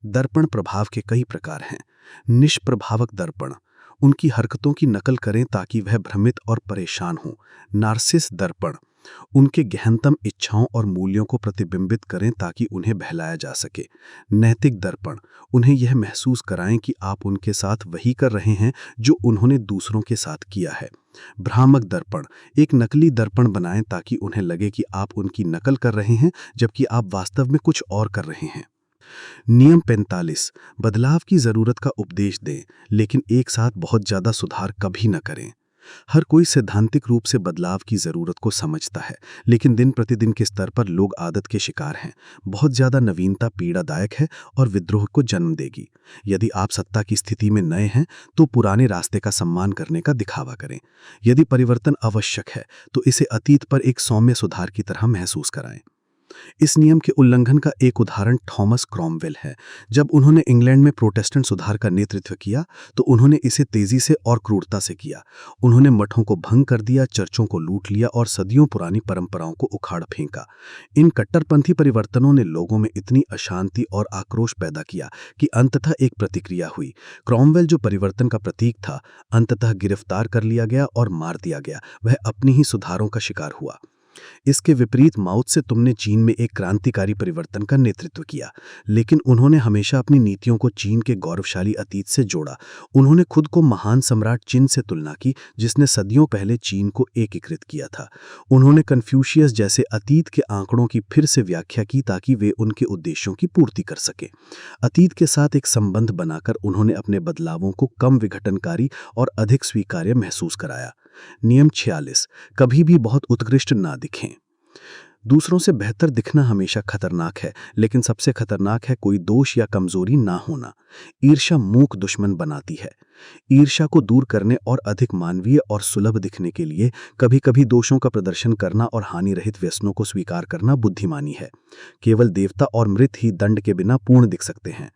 दर्पण प्रभाव के कई प्रकार हैं। निष्प्रभावक दर्पण, उनकी हरकतों की नकल करें ताकि वह भ्रमित और परेशान हो। नार्सिस दर्पण, उनके गहनतम इच्छाओं और मूल्यों को प्रतिबिंबित करें ताकि उन्हें बहलाया जा सके। नैतिक दर्पण, उन्हें यह महसूस कराएं कि आप उनके साथ वही कर रहे हैं जो उन्होंने दूसरों के साथ किया है। भ्रामक दर्पण, एक नकली दर्पण बनाएं ताकि उन्हें लगे कि आप उनकी नकल कर रहे हैं जबकि आप वास्तव में कुछ और कर रहे हैं। नियम 45 बदलाव की जरूरत का उपदेश दें, लेकिन एक साथ बहुत ज्यादा सुधार कभी न करें। हर कोई सैद्धांतिक रूप से बदलाव की जरूरत को समझता है, लेकिन दिन प्रतिदिन के स्तर पर लोग आदत के शिकार हैं। बहुत ज्यादा नवीनता पीड़ादायक है और विद्रोह को जन्म देगी। यदि आप सत्ता की स्थिति में नए हैं तो पुराने रास्ते का सम्मान करने का दिखावा करें। यदि परिवर्तन आवश्यक है तो इसे अतीत पर एक सौम्य सुधार की तरह महसूस कराएं। इस नियम के उल्लंघन का एक उदाहरण थॉमस क्रॉमवेल है। जब उन्होंने इंग्लैंड में प्रोटेस्टेंट सुधार का नेतृत्व किया तो उन्होंने इसे तेजी से और क्रूरता से किया। उन्होंने मठों को भंग कर दिया, चर्चों को लूट लिया और सदियों पुरानी परंपराओं को उखाड़ फेंका। इन कट्टरपंथी परिवर्तनों ने लोगों में इतनी अशांति और आक्रोश पैदा किया कि अंततः एक प्रतिक्रिया हुई। क्रॉमवेल, जो परिवर्तन का प्रतीक था, अंततः गिरफ्तार कर लिया गया और मार दिया गया। वह अपनी ही सुधारों का शिकार हुआ। इसके विपरीत माओ त्से तुंग ने चीन में एक क्रांतिकारी परिवर्तन का नेतृत्व किया, लेकिन उन्होंने हमेशा अपनी नीतियों को चीन के गौरवशाली अतीत से जोड़ा। उन्होंने खुद को महान सम्राट चिन से तुलना की, जिसने सदियों पहले चीन को एकीकृत किया था। उन्होंने कन्फ्यूशियस जैसे अतीत के आंकड़ों की फिर से व्याख्या की ताकि वे उनके उद्देश्यों की पूर्ति कर सकें। अतीत के साथ एक संबंध बनाकर उन्होंने अपने बदलावों को कम विघटनकारी और अधिक स्वीकार्य महसूस कराया। नियम 46 कभी भी बहुत उत्कृष्ट ना दिखें। दूसरों से बेहतर दिखना हमेशा खतरनाक है, लेकिन सबसे खतरनाक है कोई दोष या कमजोरी ना होना। ईर्ष्या मूक दुश्मन बनाती है। ईर्ष्या को दूर करने और अधिक मानवीय और सुलभ दिखने के लिए कभी-कभी दोषों का प्रदर्शन करना और हानि रहित व्यसनों को स्वीकार करना बुद्धिमानी है। केवल देवता और मृत ही दंड के बिना पूर्ण दिख सकते हैं।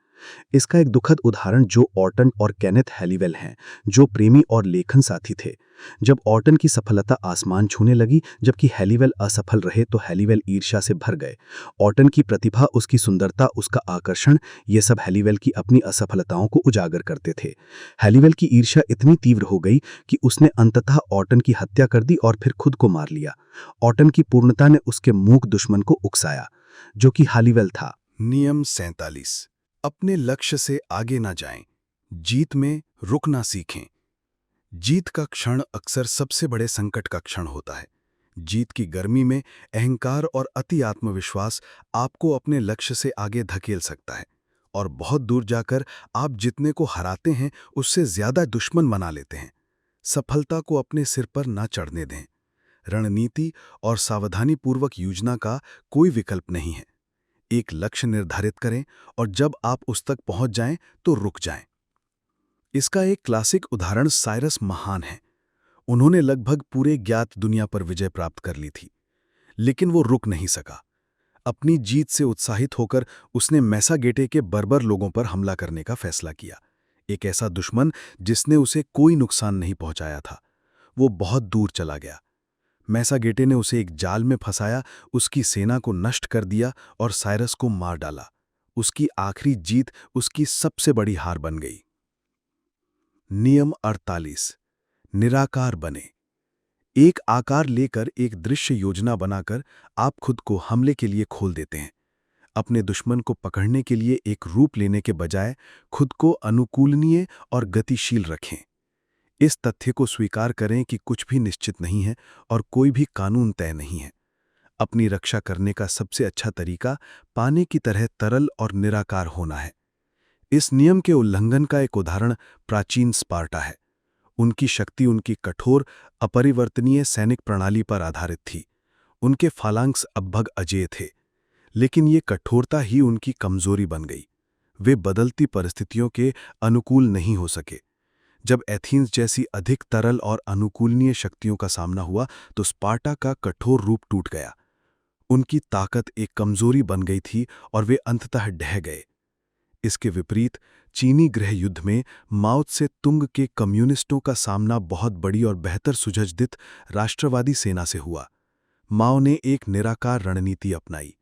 इसका एक दुखद उदाहरण जो ऑर्टन और केनेथ हैलीवेल हैं, जो प्रेमी और लेखन साथी थे। जब ऑर्टन की सफलता आसमान छूने लगी जबकि हैलीवेल असफल रहे तो हैलीवेल ईर्ष्या से भर गए। ऑर्टन की प्रतिभा, उसकी सुंदरता, उसका आकर्षण, ये सब हैलीवेल की अपनी असफलताओं को उजागर करते थे। हैलीवेल की ईर्ष्या इतनी तीव्र हो गई कि उसने अंततः ऑर्टन की हत्या कर दी और फिर खुद को मार लिया। ऑर्टन की पूर्णता ने उसके मूक दुश्मन को उकसाया, जो कि हैलीवेल था। नियम 47 अपने लक्ष्य से आगे ना जाएं, जीत में रुकना सीखें। जीत का क्षण अक्सर सबसे बड़े संकट का क्षण होता है। जीत की गर्मी में अहंकार और अति आत्मविश्वास आपको अपने लक्ष्य से आगे धकेल सकता है और बहुत दूर जाकर आप जितने को हराते हैं उससे ज्यादा दुश्मन बना लेते हैं। सफलता को अपने सिर पर ना चढ़ने दें। रणनीति और सावधानीपूर्वक योजना का कोई विकल्प नहीं है। एक लक्ष्य निर्धारित करें और जब आप उस तक पहुंच जाएं तो रुक जाएं। इसका एक क्लासिक उदाहरण साइरस महान है। उन्होंने लगभग पूरे ज्ञात दुनिया पर विजय प्राप्त कर ली थी, लेकिन वो रुक नहीं सका। अपनी जीत से उत्साहित होकर उसने मैसागेटे के बर्बर लोगों पर हमला करने का फैसला किया। एक ऐसा दुश्मन जिसने उसे कोई नुकसान नहीं पहुंचाया था। वो बहुत दूर चला गया। मैसागेटे ने उसे एक जाल में फंसाया, उसकी सेना को नष्ट कर दिया और साइरस को मार डाला। उसकी आखिरी जीत उसकी सबसे बड़ी हार बन गई। नियम 48 निराकार बने। एक आकार लेकर, एक दृश्य योजना बनाकर आप खुद को हमले के लिए खोल देते हैं। अपने दुश्मन को पकड़ने के लिए एक रूप लेने के बजाय खुद को अनुकूलनीय और गतिशील रखें। इस तथ्य को स्वीकार करें कि कुछ भी निश्चित नहीं है और कोई भी कानून तय नहीं है। अपनी रक्षा करने का सबसे अच्छा तरीका पानी की तरह तरल और निराकार होना है। इस नियम के उल्लंघन का एक उदाहरण प्राचीन स्पार्टा है। उनकी शक्ति उनकी कठोर, अपरिवर्तनीय सैनिक प्रणाली पर आधारित थी। उनके फालांक्स अभग अजेय थे, लेकिन ये कठोरता ही उनकी कमजोरी बन गई। वे बदलती परिस्थितियों के अनुकूल नहीं हो सके। जब एथेंस जैसी अधिक तरल और अनुकूलनीय शक्तियों का सामना हुआ तो स्पार्टा का कठोर रूप टूट गया। उनकी ताकत एक कमजोरी बन गई थी और वे अंततः ढह गए। इसके विपरीत चीनी गृह युद्ध में माओ त्से तुंग के कम्युनिस्टों का सामना बहुत बड़ी और बेहतर सुसज्जित राष्ट्रवादी सेना से हुआ। माओ ने एक निराकार रणनीति अपनाई।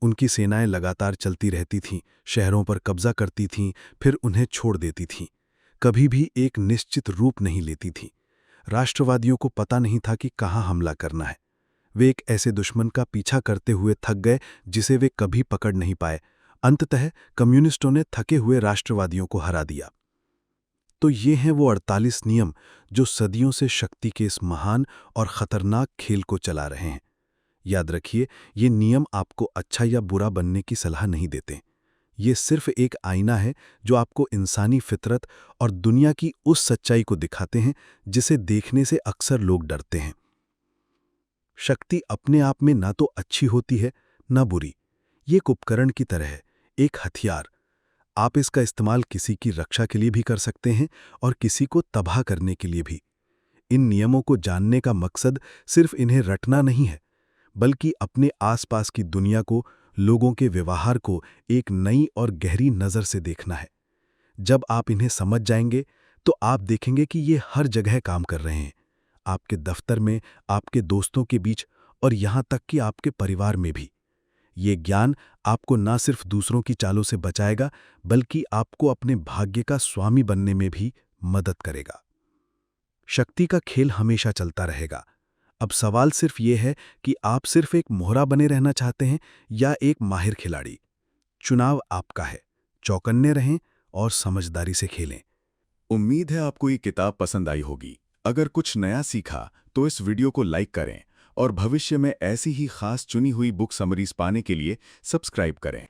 उनकी सेनाएं लगातार चलती रहती थीं, शहरों पर कब्जा करती थीं, फिर उन्हें छोड़ देती थीं। कभी भी एक निश्चित रूप नहीं लेती थीं। राष्ट्रवादियों को पता नहीं था कि कहाँ हमला करना है। वे एक ऐसे दुश्मन का पीछा करते हुए थक गए जिसे वे कभी पकड़ नहीं पाए। अंततः कम्युनिस्टों ने थके हुए राष्ट्रवादियों को हरा दिया। तो ये हैं वो 48 नियम जो सदियों से शक्ति के इस महान और खतरनाक खेल को चला रहे हैं। याद रखिए, ये नियम आपको अच्छा या बुरा बनने की सलाह नहीं देते। ये सिर्फ एक आईना है जो आपको इंसानी फितरत और दुनिया की उस सच्चाई को दिखाते हैं जिसे देखने से अक्सर लोग डरते हैं। शक्ति अपने आप में ना तो अच्छी होती है ना बुरी। ये एक उपकरण की तरह है, एक हथियार। आप इसका इस्तेमाल किसी की रक्षा के लिए भी कर सकते हैं और किसी को तबाह करने के लिए भी। इन नियमों को जानने का मकसद सिर्फ इन्हें रटना नहीं है, बल्कि अपने आसपास की दुनिया को, लोगों के व्यवहार को एक नई और गहरी नज़र से देखना है। जब आप इन्हें समझ जाएंगे तो आप देखेंगे कि ये हर जगह काम कर रहे हैं, आपके दफ्तर में, आपके दोस्तों के बीच और यहाँ तक कि आपके परिवार में भी। ये ज्ञान आपको ना सिर्फ दूसरों की चालों से बचाएगा, बल्कि आपको अपने भाग्य का स्वामी बनने में भी मदद करेगा। शक्ति का खेल हमेशा चलता रहेगा। अब सवाल सिर्फ ये है कि आप सिर्फ एक मोहरा बने रहना चाहते हैं या एक माहिर खिलाड़ी। चुनाव आपका है। चौकन्ने रहें और समझदारी से खेलें। उम्मीद है आपको ये किताब पसंद आई होगी। अगर कुछ नया सीखा तो इस वीडियो को लाइक करें और भविष्य में ऐसी ही खास चुनी हुई बुक समरीज पाने के लिए सब्सक्राइब करें।